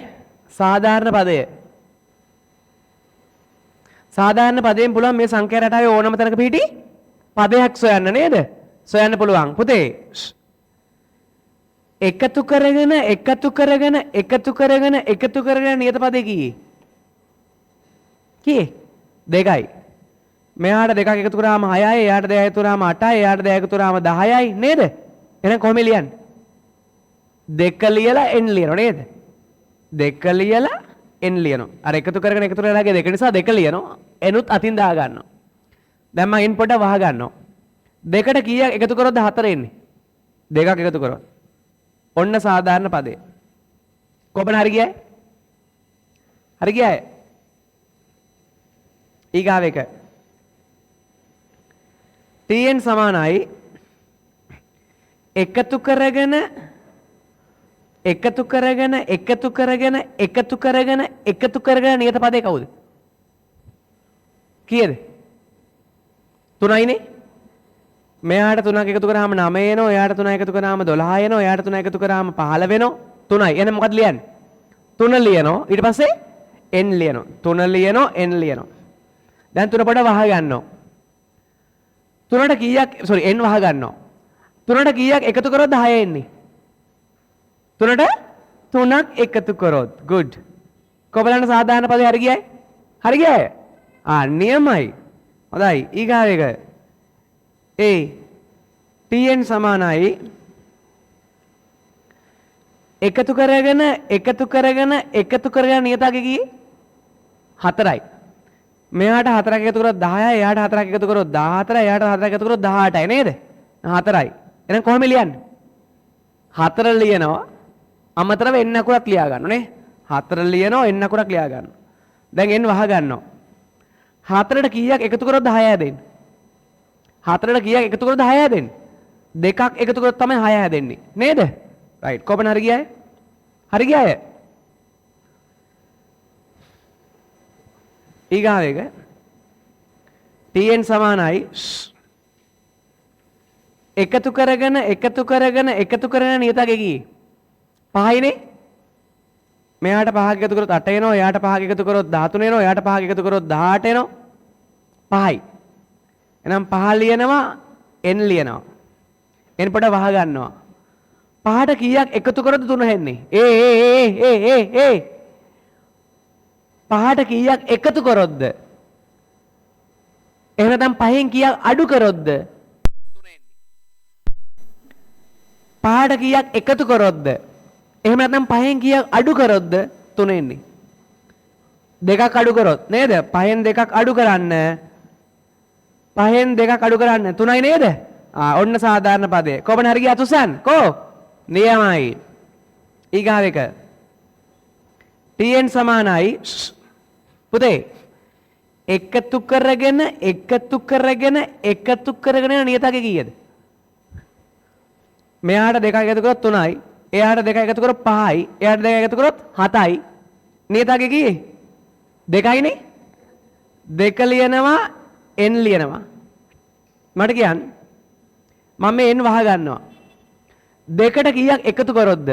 සාධාරණ පදය. සාධාරණ පදයෙන් පුළුවන් මේ සංඛ්‍යා රටාවේ ඕනම තැනක පිහිටි පදයක් සොයන්න නේද? සොයන්න පුළුවන්. පුතේ එකතු කරගෙන නියත පදේ කීයේ? දෙකයි. මෙයාට දෙකක් එකතු කරාම 6යි, එයාට දෙකක් එකතු කරාම 8යි, එයාට දෙකක් එකතු කරාම 10යි නේද? එහෙනම් කොහොමද ලියන්නේ? දෙක ලියලා n ලියනවා නේද? දෙක ලියලා n ලියනවා. අර එකතු කරලාගේ දෙක නිසා දෙක ලියනවා. එනුත් අතින් දා ගන්නවා. දැන් මම n පොඩ වහ ගන්නවා. දෙකට කීයක් එකතු කරොත්ද 4 එන්නේ? දෙකක් එකතු කරොත්. ඔන්න සාධාරණ පදේ. කොබන හරි ගියයි? හරි ගියයි? ඊගාව එක. tn සමානයි එකතු කරගෙන නියත පදේ කවුද? කීයද? 3යිනේ. මෙයාට 3ක් එකතු කරාම 9 එනවා, එයාට 3 එකතු කරාම 12 එනවා, එයාට 3 එකතු කරාම 15 වෙනවා. 3යි. එහෙනම් මොකක්ද ලියන්නේ? 3 ලියනවා. ඊට පස්සේ n ලියනවා. 3 ලියනවා, n ලියනවා. දැන් 3 පොඩ වහ ගන්නවා. 3ට කීයක් n වහ ගන්නවා. 3ට කීයක් එකතු කරොත් 10 එන්නේ? 3ට 3ක් එකතු කරොත්. good. කොබලන්න සාධාරණ පදේ හරි ගියයි? හරි ගියයි? නියමයි. හොඳයි. ඊගාව එක. tn සමානයි එකතු කරගෙන නියතගේ කීයේ? 4යි. මෙයාට 4ක් එකතු කරොත් 10යි, එයාට 4ක් එකතු කරොත් 14යි, එයාට 4ක් එකතු කරොත් 18යි නේද? 4යි. එහෙනම් කොහොම ලියන්නේ? 4 ලියනවා. අමතරව n අකුරක් ලියා ගන්න නේ. 4 ලියනවා, n අකුරක් ලියා ගන්න. දැන් n වහ ගන්නවා. 4ට කීයක් එකතු කරොත් 10 හැදෙන්නේ? 4ට කීයක් එකතු කරොත් 10 හැදෙන්නේ? දෙකක් එකතු කරොත් තමයි 6 හැදෙන්නේ. නේද? right. කොබන හරි ගියාය? හරි ගියාය? ඊගාව එක. tn සමානයි එකතු කරගෙන නියතගේ කීයේ? 5යිනේ. මෙයාට 5ක් එකතු කරොත් 8 එනවා, එයාට 5ක් එකතු කරොත් 13 එනවා, එයාට 5ක් එකතු කරොත් 18 එනවා. 5යි. එහෙනම් 5 ලියනවා, n ලියනවා. n පොඩ වහ ගන්නවා. 5ට කීයක් එකතු කරොත් 3 හැන්නේ? 5ට කීයක් එකතු කරොත්ද? එහෙම නැත්නම් 5න් කීයක් අඩු කරොත්ද? 3 එන්නේ. 5ට කීයක් එකතු කරොත්ද? එහෙම නැත්නම් 5න් කීයක් අඩු කරොත්ද? 3 එන්නේ. දෙකක් අඩු කරොත් නේද? 5න් දෙකක් අඩු කරන්න. 3යි නේද? ඔන්න සාධාරණ පදේ. කොබන හරි ගියා තුසන්? කෝ? නියමයි. ඊගාව එක. tn සමානයි පුතේ එකතු කරගෙන නියතගේ කීයද? මෙයාට දෙකක් එකතු කරොත් 3යි, එයාට දෙකක් එකතු කරොත් 5යි, එයාට දෙකක් එකතු කරොත් 7යි. නියතගේ කීයේ? 2යිනේ. 2 ලියනවා, n ලියනවා. මට කියන්න. මම මේ n වහ ගන්නවා. 2ට කීයක් එකතු කරොත්ද?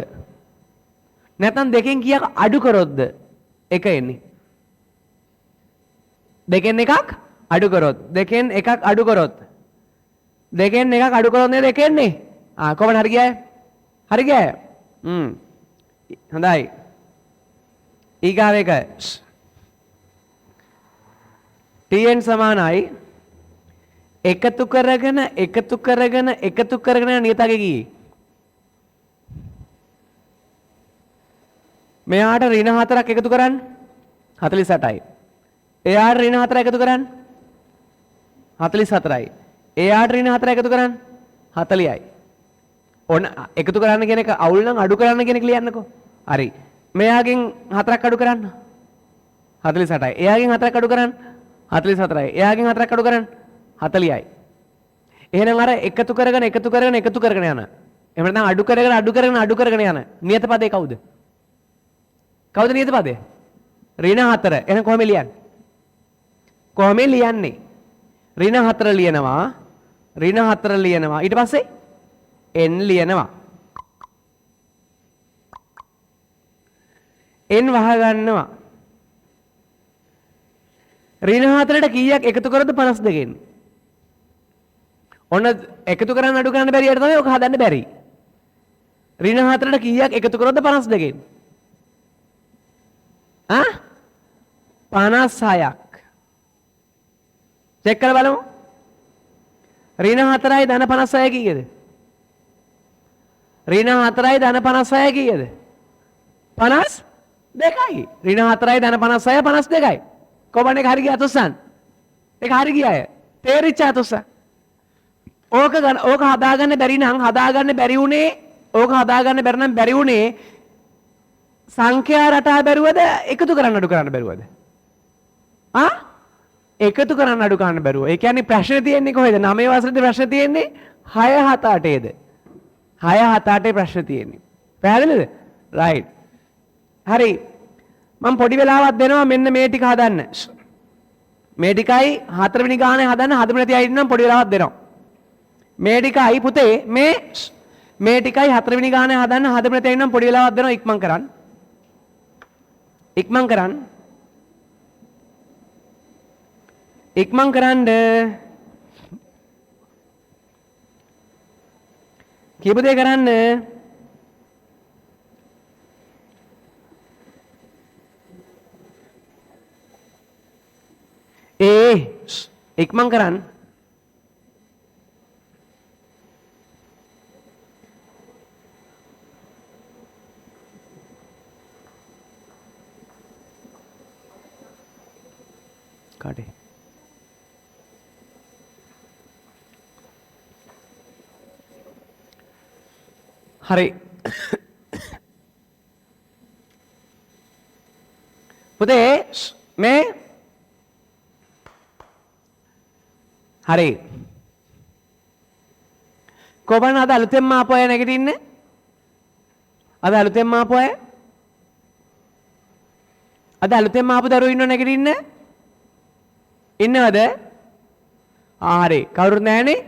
නැත්නම් 2කින් කීයක් අඩු කරොත්ද? 1 එන්නේ. 2කින් එකක් අඩු කරොත්. 2කින් එකක් අඩු කරොත්. 2කින් එකක් අඩු කරොත් නේද 1 එන්නේ? කොහොමද හරි ගියාය? හරි ගියාය? හොඳයි. ඊගාව එක. tn සමානයි එකතු කරගෙන නියතගේ කීයේ? මෙයාට ඍණ 4ක් එකතු කරන්න 48යි. එයාට ඍණ 4 එකතු කරන්න 44යි. එයාට ඍණ 4 එකතු කරන්න 40යි. ඔන්න එකතු කරන්න කියන එක අවුල් නම් අඩු කරන්න කියන එක ලියන්නකෝ. හරි. මෙයාගෙන් 4ක් අඩු කරන්න 48යි. එයාගෙන් 4ක් අඩු කරන්න 44යි. එයාගෙන් 4ක් අඩු කරන්න 40යි. එහෙනම් අර එකතු කරගෙන යන. එහෙම නැත්නම් අඩු කරගෙන යන නියත පදේ කවුද? කවුද නියත පදේ? ඍණ 4. එහෙනම් කොහොම ලියන්නේ? ඍණ 4 ලියනවා. ඊට පස්සේ n ලියනවා. n වහ ගන්නවා. ඍණ 4ට කීයක් එකතු කරොත්ද 52න්? ඔන්න එකතු කරන්න අඩු කරන්න බැරි යට තමයි ඔක හදන්න බැරි. ඍණ 4ට කීයක් එකතු කරොත්ද 52න්? 56ක්. චෙක් කරලා බලමු. ඍණ 4යි ධන 56 කීයද? ඍණ 4යි ධන 56 කීයද? 52යි. ඍණ 4යි ධන 56 52යි. කොබන් එක හරි ගියා තුස්සන්. ඒක හරි ගියාය. තේරිච්ච තුස්සන්. ඕක හදාගන්න බැරි නම් හදාගන්න බැරි උනේ ඕක හදාගන්න බැරි නම් බැරි උනේ සංඛ්‍යා රටා බැරුවද එකතු කරන්න අඩු කරන්න බැරුවද? එකතු කරන්න අඩු කරන්න බැරුව. ඒ කියන්නේ ප්‍රශ්නේ තියෙන්නේ කොහෙද? 9 වසරේදී ප්‍රශ්නේ තියෙන්නේ 6 7 8ේද? 6 7 8 ප්‍රශ්නේ තියෙන්නේ. පැහැදිලිද? රයිට්. හරි. මම පොඩි වෙලාවක් දෙනවා මෙන්න මේ ටික හදන්න. මේ ටිකයි 4 වෙනි ගානේ හදන්න හදමු නැති අය ඉන්නම් පොඩි වෙලාවක් දෙනවා. මේ ටිකයි පුතේ මේ ටිකයි 4 වෙනි ගානේ හදන්න හදමු නැති අය ඉන්නම් පොඩි වෙලාවක් දෙනවා ඉක්මන් කරන්න. ඉක්මන් කරන්න. ඉක්මන් කරන්න. කීප දේ කරන්න. ඉක්මන් කරන්න. කාටේ හරි පුතේ මේ හරි කොබන් අද අලුතෙන්ම ආපු අය නැගිටින්න අද අලුතෙන්ම ආපු අය අද අලුතෙන්ම ආපු දරුවෝ ඉන්නව නැගිටින්න ඉන්නවද? හරි කවුරුත් නැහනේ.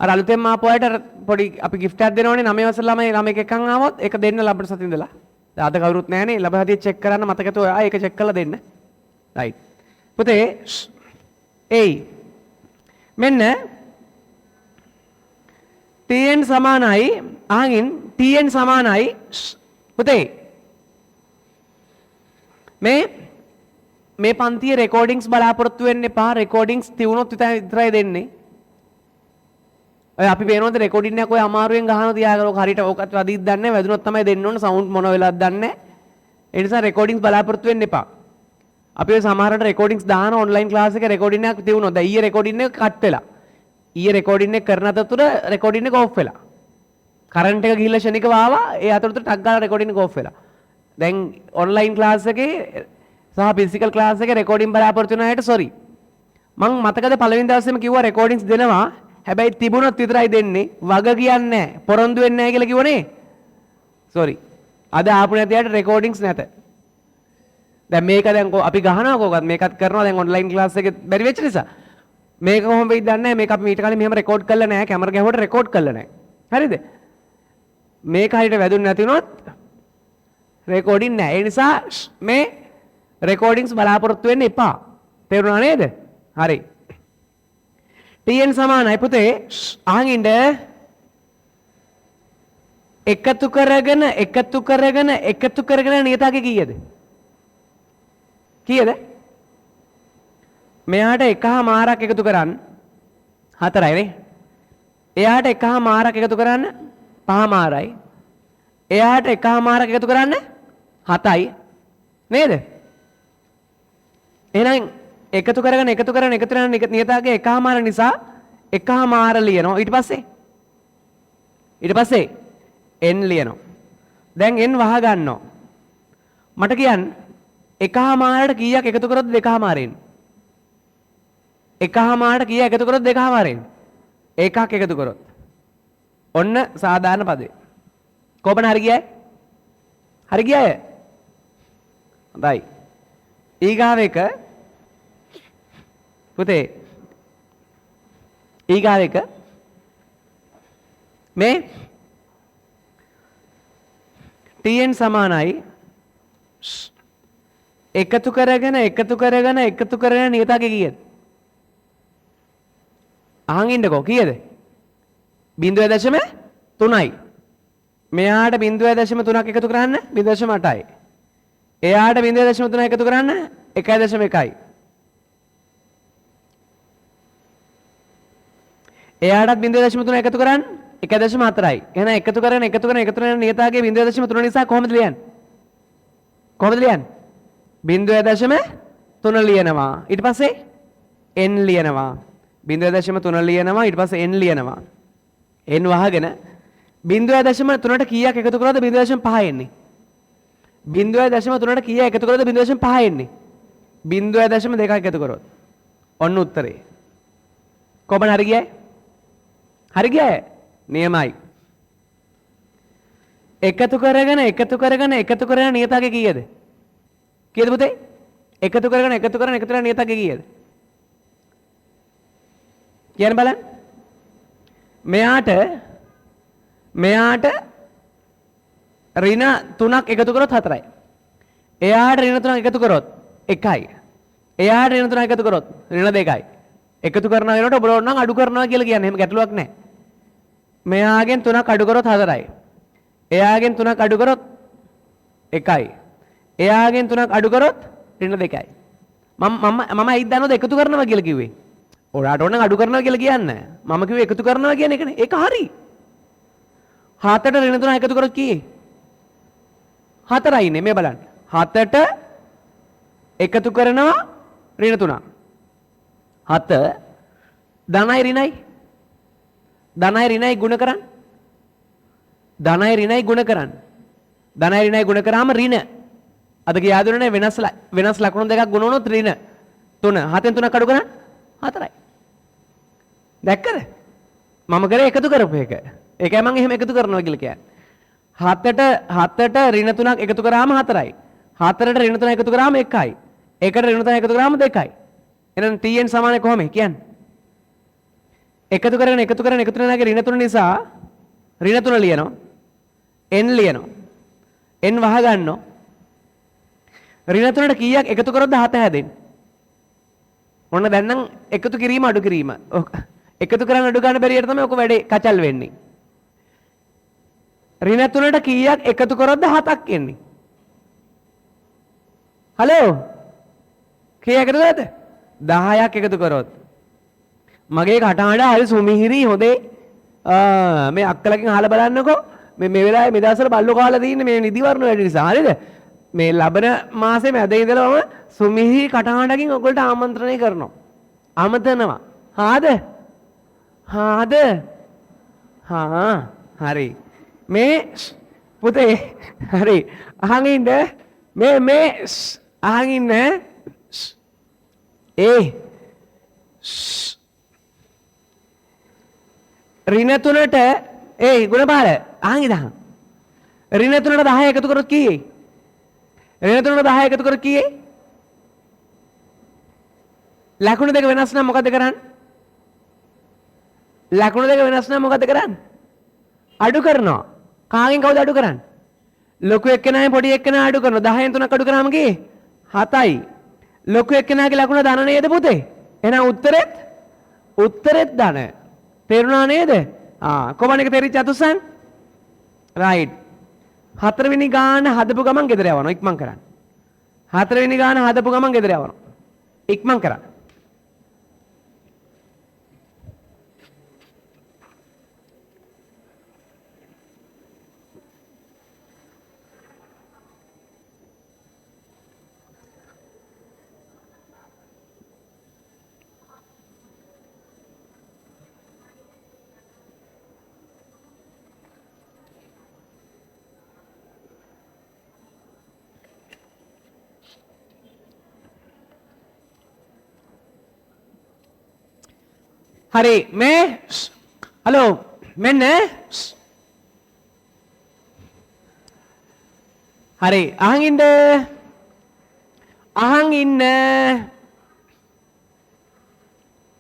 අර අලුතෙන්ම ආපු අයට පොඩි අපි gift එකක් දෙනවනේ 9 වසර ළමයි එකෙක්න් ආවොත් ඒක දෙන්න ලබන සතියේ ඉඳලා. දැන් අද කවුරුත් නැහනේ. ලබන සතියේ චෙක් කරන්න මතකද ඔයා ඒක චෙක් කරලා දෙන්න. රයිට්. පුතේ මෙන්න tn සමානයි අහගින් tn සමානයි පුතේ මේ පන්තියේ රෙකෝඩින්ග්ස් බලාපොරොත්තු වෙන්න එපා. රෙකෝඩින්ග්ස් තියුණොත් විතරයි දෙන්නේ. ඔය අපි පේනවද රෙකෝඩින් එකක් ඔය අමාරුවෙන් ගහනවා තියාගෙන ඔක හරියට ඔකත් වදිත් දන්නේ නැහැ. වැදුනොත් තමයි දෙන්න ඕන. සවුන්ඩ් මොන වෙලාවද දන්නේ නැහැ. ඒ නිසා රෙකෝඩින්ග්ස් බලාපොරොත්තු වෙන්න එපා. අපි ඔය සමහරට රෙකෝඩින්ග්ස් දාන ඔන්ලයින් ක්ලාස් එකේ රෙකෝඩින් එකක් තියුණා. දැන් ඊයේ රෙකෝඩින් එක කට් වෙලා. ඊයේ රෙකෝඩින් එක කරන අතරතුර රෙකෝඩින් එක ඔෆ් වෙලා. කරන්ට් එක ගිහිල්ලා ෂණිකව ආවා. ඒ අතරතුර ටක් ගාලා රෙකෝඩින් එක ඔෆ් වෙලා. දැන් ඔන්ලයින් ක්ලාස් එකේ සහ ෆිසිකල් ක්ලාස් එකේ රෙකෝඩින් බලාපොරොත්තු වෙන අයට සෝරි. මං මතකද පළවෙනි දවසේම කිව්වා රෙකෝඩින්ග්ස් දෙනවා. හැබැයි තිබුණොත් විතරයි දෙන්නේ. වග කියන්නේ නැහැ. පොරොන්දු වෙන්නේ නැහැ කියලා කිව්වනේ. සෝරි. අද ආපු නැති අයට රෙකෝඩින්ග්ස් නැත. දැන් මේක දැන් අපි ගහනවා කොහොමද මේකත් කරනවා දැන් ඔන්ලයින් ක්ලාස් එකේ බැරි වෙච්ච නිසා. මේක කොහොම වෙයිද දන්නේ නැහැ. මේක අපි මීට කලින් මෙහෙම රෙකෝඩ් කරලා නැහැ. කැමරා ගැහුවට රෙකෝඩ් කරලා නැහැ. හරිද? මේක හරියට වැදුනේ නැති වුණොත් රෙකෝඩින් නැහැ. ඒ නිසා මේ රෙකෝඩින්ග්ස් බලාපොරොත්තු වෙන්න එපා. තේරුණා නේද? හරි. tn සමානයි පුතේ අහන් ඉන්න එකතු කරගෙන නියතගේ කීයද? කීයද? මෙයාට එකහමාරක් එකතු කරන්න 4යි නේ. එයාට එකහමාරක් එකතු කරන්න 5මාරයි. එයාට එකහමාරක් එකතු කරන්න 7යි නේද? එහෙනම් එකතු කරගෙන නියතගේ එකහමාර නිසා එකහමාර ලියනවා. ඊට පස්සේ n ලියනවා. දැන් n වහ ගන්නවා. මට කියන්න එකහමාරට කීයක් එකතු කරොත් දෙකහමාරෙන්? එකහමාරට කීයක් එකතු කරොත් දෙකහමාරෙන්? එකක් එකතු කරොත්. ඔන්න සාධාරණ පදේ. කොහොමද හරි ගියාය? හරි ගියාය? හොඳයි. ඊගාව එක පුතේ ඊගාව එක මේ tn සමානයි එකතු කරගෙන නියතක කීයද? අහන් ඉන්නකෝ කීයද? 0.3යි. මෙයාට 0.3ක් එකතු කරන්න 0.8යි. එයාට 0.3 එකතු කරන්න 1.1යි. එයාටත් 0.3 එකතු කරන්න 1.4යි. එහෙනම් එකතු කරන නියතකයේ 0.3 නිසා කොහොමද ලියන්නේ? කොහොමද ලියන්නේ? 0.3 ලියනවා. ඊට පස්සේ n ලියනවා. 0.3 ලියනවා. ඊට පස්සේ n ලියනවා. n වහගෙන 0.3ට කීයක් එකතු කරාද 0.5 එන්නේ? 0.3ට කීයක් එකතු කරාද 0.5 එන්නේ? 0.2ක් එකතු කරොත්. ඔන්න උත්තරේ. කොහොමද හරි ගියේ? හරි ගියේ? නියමයි. එකතු කරගෙන නියතකයේ කීයද? කීයද පුතේ? එකතු කරගෙන නියතකයේ කීයද? කියන්න බලන්න. මෙයාට ඍණ 3ක් එකතු කරොත් 4යි. එයාට ඍණ 3ක් එකතු කරොත් 1යි. එයාට ඍණ 3ක් එකතු කරොත් ඍණ 2යි. එකතු කරනවා වෙනකොට ඔබ ඕනනම් අඩු කරනවා කියලා කියන්නේ. එහෙම ගැටලුවක් නැහැ. මෙයාගෙන් 3ක් අඩු කරොත් 4යි. එයාගෙන් 3ක් අඩු කරොත් 1යි. එයාගෙන් 3ක් අඩු කරොත් ඍණ 2යි. මම ඇයි දන්නවද එකතු කරනවා කියලා කිව්වේ? ඔයාට ඕන අඩු කරනවා කියලා කියන්නේ. මම කිව්වේ එකතු කරනවා කියන එකනේ. ඒක හරි. 7ට ඍණ 3 එකතු කරොත් කීයේ? 4යි නේ මේ බලන්න. 7ට එකතු කරනවා ඍණ 3. 7 ධනයි ඍණයි. ධනයි ඍණයි ගුණ කරන්න. ධනයි ඍණයි ගුණ කරන්න. ධනයි ඍණයි ගුණ කරාම ඍණ. අද කියාදුනේ වෙනස් ලකුණු දෙකක් ගුණ වුණොත් ඍණ 3. 7න් 3ක් අඩු කරන්න 4යි. දැක්කද? මම කරේ එකතු කරපු එක. ඒකයි මම එහෙම එකතු කරනවා කියලා කියන්නේ. 7ට ඍණ 3ක් එකතු කරාම 4යි. 4ට ඍණ 3 එකතු කරාම 1යි. 1ට ඍණ 3 එකතු කරාම 2යි. එහෙනම් tn සමාන කොහොමද කියන්නේ? එකතු කරගෙන නාගේ ඍණ 3 නිසා ඍණ 3 ලියනවා. n ලියනවා. n වහ ගන්නවා. ඍණ 3ට කීයක් එකතු කරොත්ද 7 හැදෙන්නේ? ඔන්න දැන් නම් එකතු කිරීම අඩු කිරීම. එකතු කරන් අඩු ගන්න බැරියට තමයි ඔක වැඩේ කචල් වෙන්නේ. ඍණ 3ට කීයක් එකතු කරොත්ද 7ක් එන්නේ? හලෝ. කීයක් එකතු කරොත්ද? 10ක් එකතු කරොත්. මගේ කටහඬ හරි සුමිහිරි හොඳේ. මේ අක්කලකින් අහලා බලන්නකෝ. මේ වෙලාවේ මේ දවස්වල බල්ලෝ කාලා තින්නේ මේ නිදි වර්ණ වැඩි නිසා. හරිද? මේ ලබන මාසේ මැද ඉඳලම සුමිහිරි කටහඬකින් ඔයගොල්ලන්ට ආමන්ත්‍රණය කරනවා. ආමන්ත්‍රණවා. හාද? හරි. මේ පුතේ හරි. අහන් ඉන්න. මේ අහන් ඉන්න. ඍණ 3ට ගුණපාල අහන් ඉඳහන්. ඍණ 3ට 10 එකතු කරොත් කීයේ? ඍණ 3ට 10 එකතු කරොත් කීයේ? ලකුණු දෙක වෙනස් නම් මොකද කරන්නේ? ලකුණු දෙක වෙනස් නම් මොකද කරන්නේ? අඩු කරනවා. කාගෙන් කවුද අඩු කරන්නේ? ලොකු එක්කෙනාගෙන් පොඩි එක්කෙනා අඩු කරනවා. 10න් 3ක් අඩු කරාම කී 7යි. ලොකු එක්කෙනාගේ ලකුණ ධන නේද පුතේ? එහෙනම් උත්තරෙත් ධන. තේරුණා නේද? කොහොමද එක තේරිච්ච අතුස්සන්? රයිට්. 4 වෙනි ගාන හදපු ගමන් ගෙදර යවනවා ඉක්මන් කරන්න. 4 වෙනි ගාන හදපු ගමන් ගෙදර යවනවා. ඉක්මන් කරන්න. හරි මේ හලෝ මෙන්න හරි අහන් ඉන්න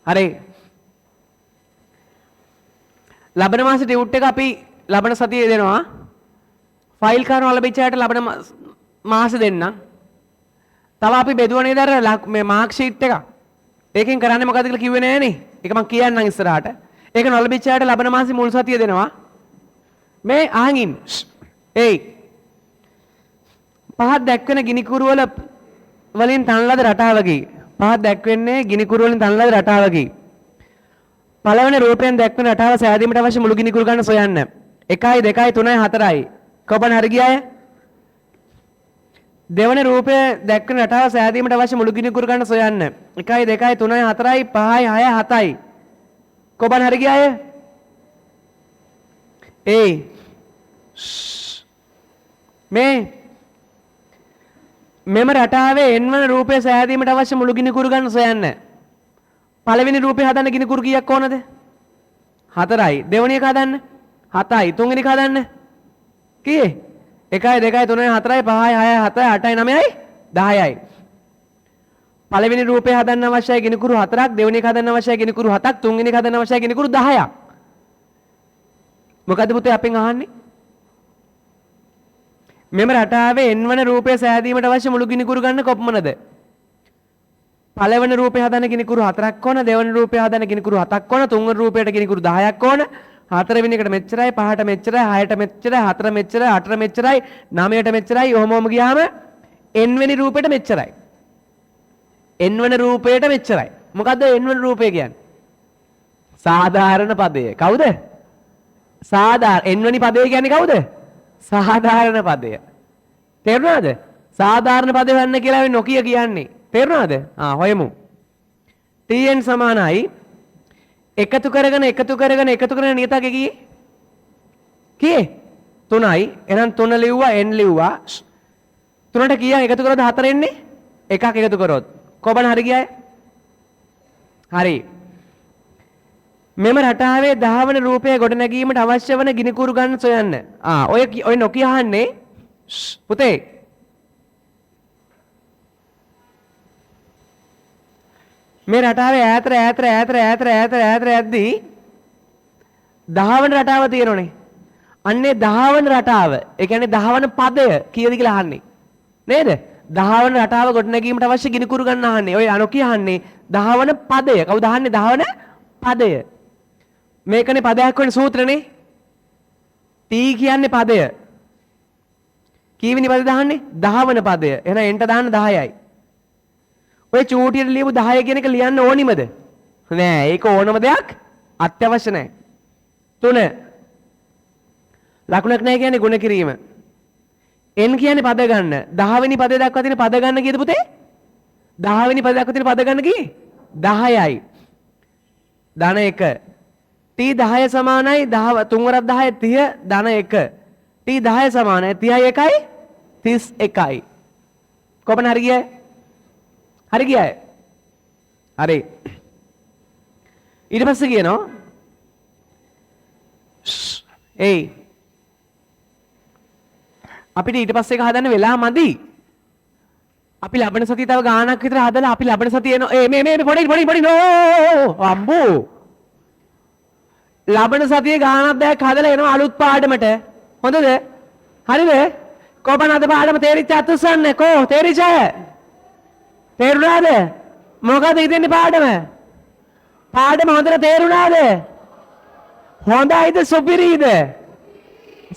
හරි ලබන මාසේ ටියුට් එක අපි ලබන සතියේ දෙනවා ෆයිල් කරනවා ලැබිච්ච අයට ලබන මාසේ දෙන්නම් තව අපි බෙදුවා නේද අර මේ මාක් ෂීට් එක. ඒකෙන් කරන්නේ මොකද්ද කියලා කිව්වේ නෑනේ. ඒක මම කියන්නම් ඉස්සරහට. ඒක නොලැබිච්ච අයට ලබන මාසේ මුල් සතිය දෙනවා. මේ අහන් ඉන්න. ඒයි. පහත් දැක්වෙන ගිනි කුරු වලින් තනලද රටාවකි. පහත් දැක්වෙන්නේ ගිනි කුරු වලින් තනලද රටාවකි. පළවෙනි රූපයෙන් දැක්වෙන රටාව සෑදීමට අවශ්‍ය මුළු ගිනි කුරු ගන්න සොයන්න. 1 2 3 4යි. කොපණ හරි ගියාය? දෙවන රූපය දැක්වෙන රටාව සෑදීමට අවශ්‍ය මුළු ගිනි කුරු ගන්න සොයන්න. 1 2 3 4යි 5යි 6යි 7යි. කොපණ හරි ගියාය? ඒයි. මේ මෙම රටාවේ n වන රූපය සෑදීමට අවශ්‍ය මුළු ගිනි කුරු ගන්න සොයන්න. පළවෙනි රූපය හදන්න ගිනි කුරු කීයක් ඕනද? 4යි. දෙවෙනි එක හදන්න 7යි. තුන්වෙනි එක හදන්න කීයේ? 1 2 3 4යි 5යි 6යි 7යි 8යි 9යි 10යි. පළවෙනි රූපය හදන්න අවශ්‍යයි ගිනි කුරු 4ක්, දෙවෙනි එක හදන්න අවශ්‍යයි ගිනි කුරු 7ක්, තුන්වෙනි එක හදන්න අවශ්‍යයි ගිනි කුරු 10ක්. මොකද පුතේ අපෙන් අහන්නේ? මෙම රටාවේ n වන රූපය සෑදීමට අවශ්‍ය මුළු ගිනි කුරු ගන්න කොපමණද? පළවෙනි රූපය හදන්න ගිනි කුරු 4ක් ඕන, දෙවෙනි රූපය හදන්න ගිනි කුරු 7ක් ඕන, තුන්වෙනි රූපයට ගිනි කුරු 10ක් ඕන, හතරවෙනි එකට මෙච්චරයි, පහට මෙච්චරයි, හයට මෙච්චරයි, හතර මෙච්චරයි, අටට මෙච්චරයි, නවයට මෙච්චරයි, ඔහොම ගියාම n වෙනි රූපයට මෙච්චරයි. n වන රූපයට මෙච්චරයි. මොකද්ද n වන රූපය කියන්නේ? සාධාරණ පදය. කවුද? n වෙනි පදය කියන්නේ කවුද? සාධාරණ පදය. තේරුණාද? සාධාරණ පදය හොයන්න කියලා නොකිය කියන්නේ. තේරුණාද? හොයමු. tn සමානයි එකතු කරගෙන නියතක කීයේ 3යි. එහෙනම් 3 ලිව්වා n ලිව්වා. 3ට කීයක් එකතු කරොත් 4 එන්නේ? එකක් එකතු කරොත්. කොබන හරි ගියාය? හරි. මෙම රටාවේ 10 වන රූපය ගොඩනැගීමට අවශ්‍ය වන ගිනි කුරු ගන්න සොයන්න. ඔය නොකිය අහන්නේ පුතේ. මේ රටාවේ ඈතට යද්දී 10 වන රටාව තියෙනෝනේ. අන්නේ 10 වන රටාව, ඒ කියන්නේ 10 වන පදය කීයද කියලා අහන්නේ. නේද? 10 වන රටාව ගොඩනැගීමට අවශ්‍ය ගිනි කුරු ගන්න අහන්නේ. ඔය අනොකිය අහන්නේ 10 වන පදය. කවුද අහන්නේ 10 වන පදය? මේකනේ පදයක් වෙන සූත්‍රනේ. t කියන්නේ පදය. කීවෙනි පදේ දාන්නේ? 10 වන පදය. එහෙනම් එන්ට දාන්න 10යි. ඔය චූටියට ලියපු 10 කියන එක ලියන්න ඕනිමද? නෑ, ඒක ඕනම දෙයක් අත්‍යවශ්‍ය නෑ. 3 ලකුණක් නෑ කියන්නේ ගුණ කිරීම. n කියන්නේ පද ගන්න. 10 වෙනි පදේ දක්වා තියෙන පද ගන්න කීයද පුතේ? 10 වෙනි පදේ දක්වා තියෙන පද ගන්න කී? 10යි. ධන 1. t 10 සමානයි 10 3 වරක් 10 30 ධන 1. t 10 සමානයි 30යි 1යි 31යි. කොපමණ හරි ගියාද? හරි ගියාද? හරි. ඊට පස්සේ කියනවා ඒයි අපිට ඊට පස්සේ එක හදන්න වෙලා මදි. අපි ලබන සතිය තව ගානක් විතර හදලා අපි ලබන සතිය එන මේ පොඩි නෝ අම්බෝ. ලබන සතියේ ගානක් දැක් හදලා එනවා අලුත් පාඩමට. හොඳද? හරිද? කොපමණ අද පාඩම තේරිච්ච අතුස්සන්නේ කෝ තේරිච්ච? තේරුණාද? මොකද ඉතින් පාඩම? පාඩම හොඳට තේරුණාද? හොඳයිද සුපිරිද?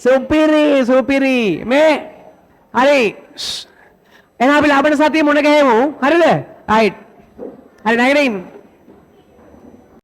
සුපිරි මේ හරි. එහෙනම් අපි ලබන සතියේ මුණ ගැහෙමු. හරිද? රයිට්. හරි නැගිටින්න.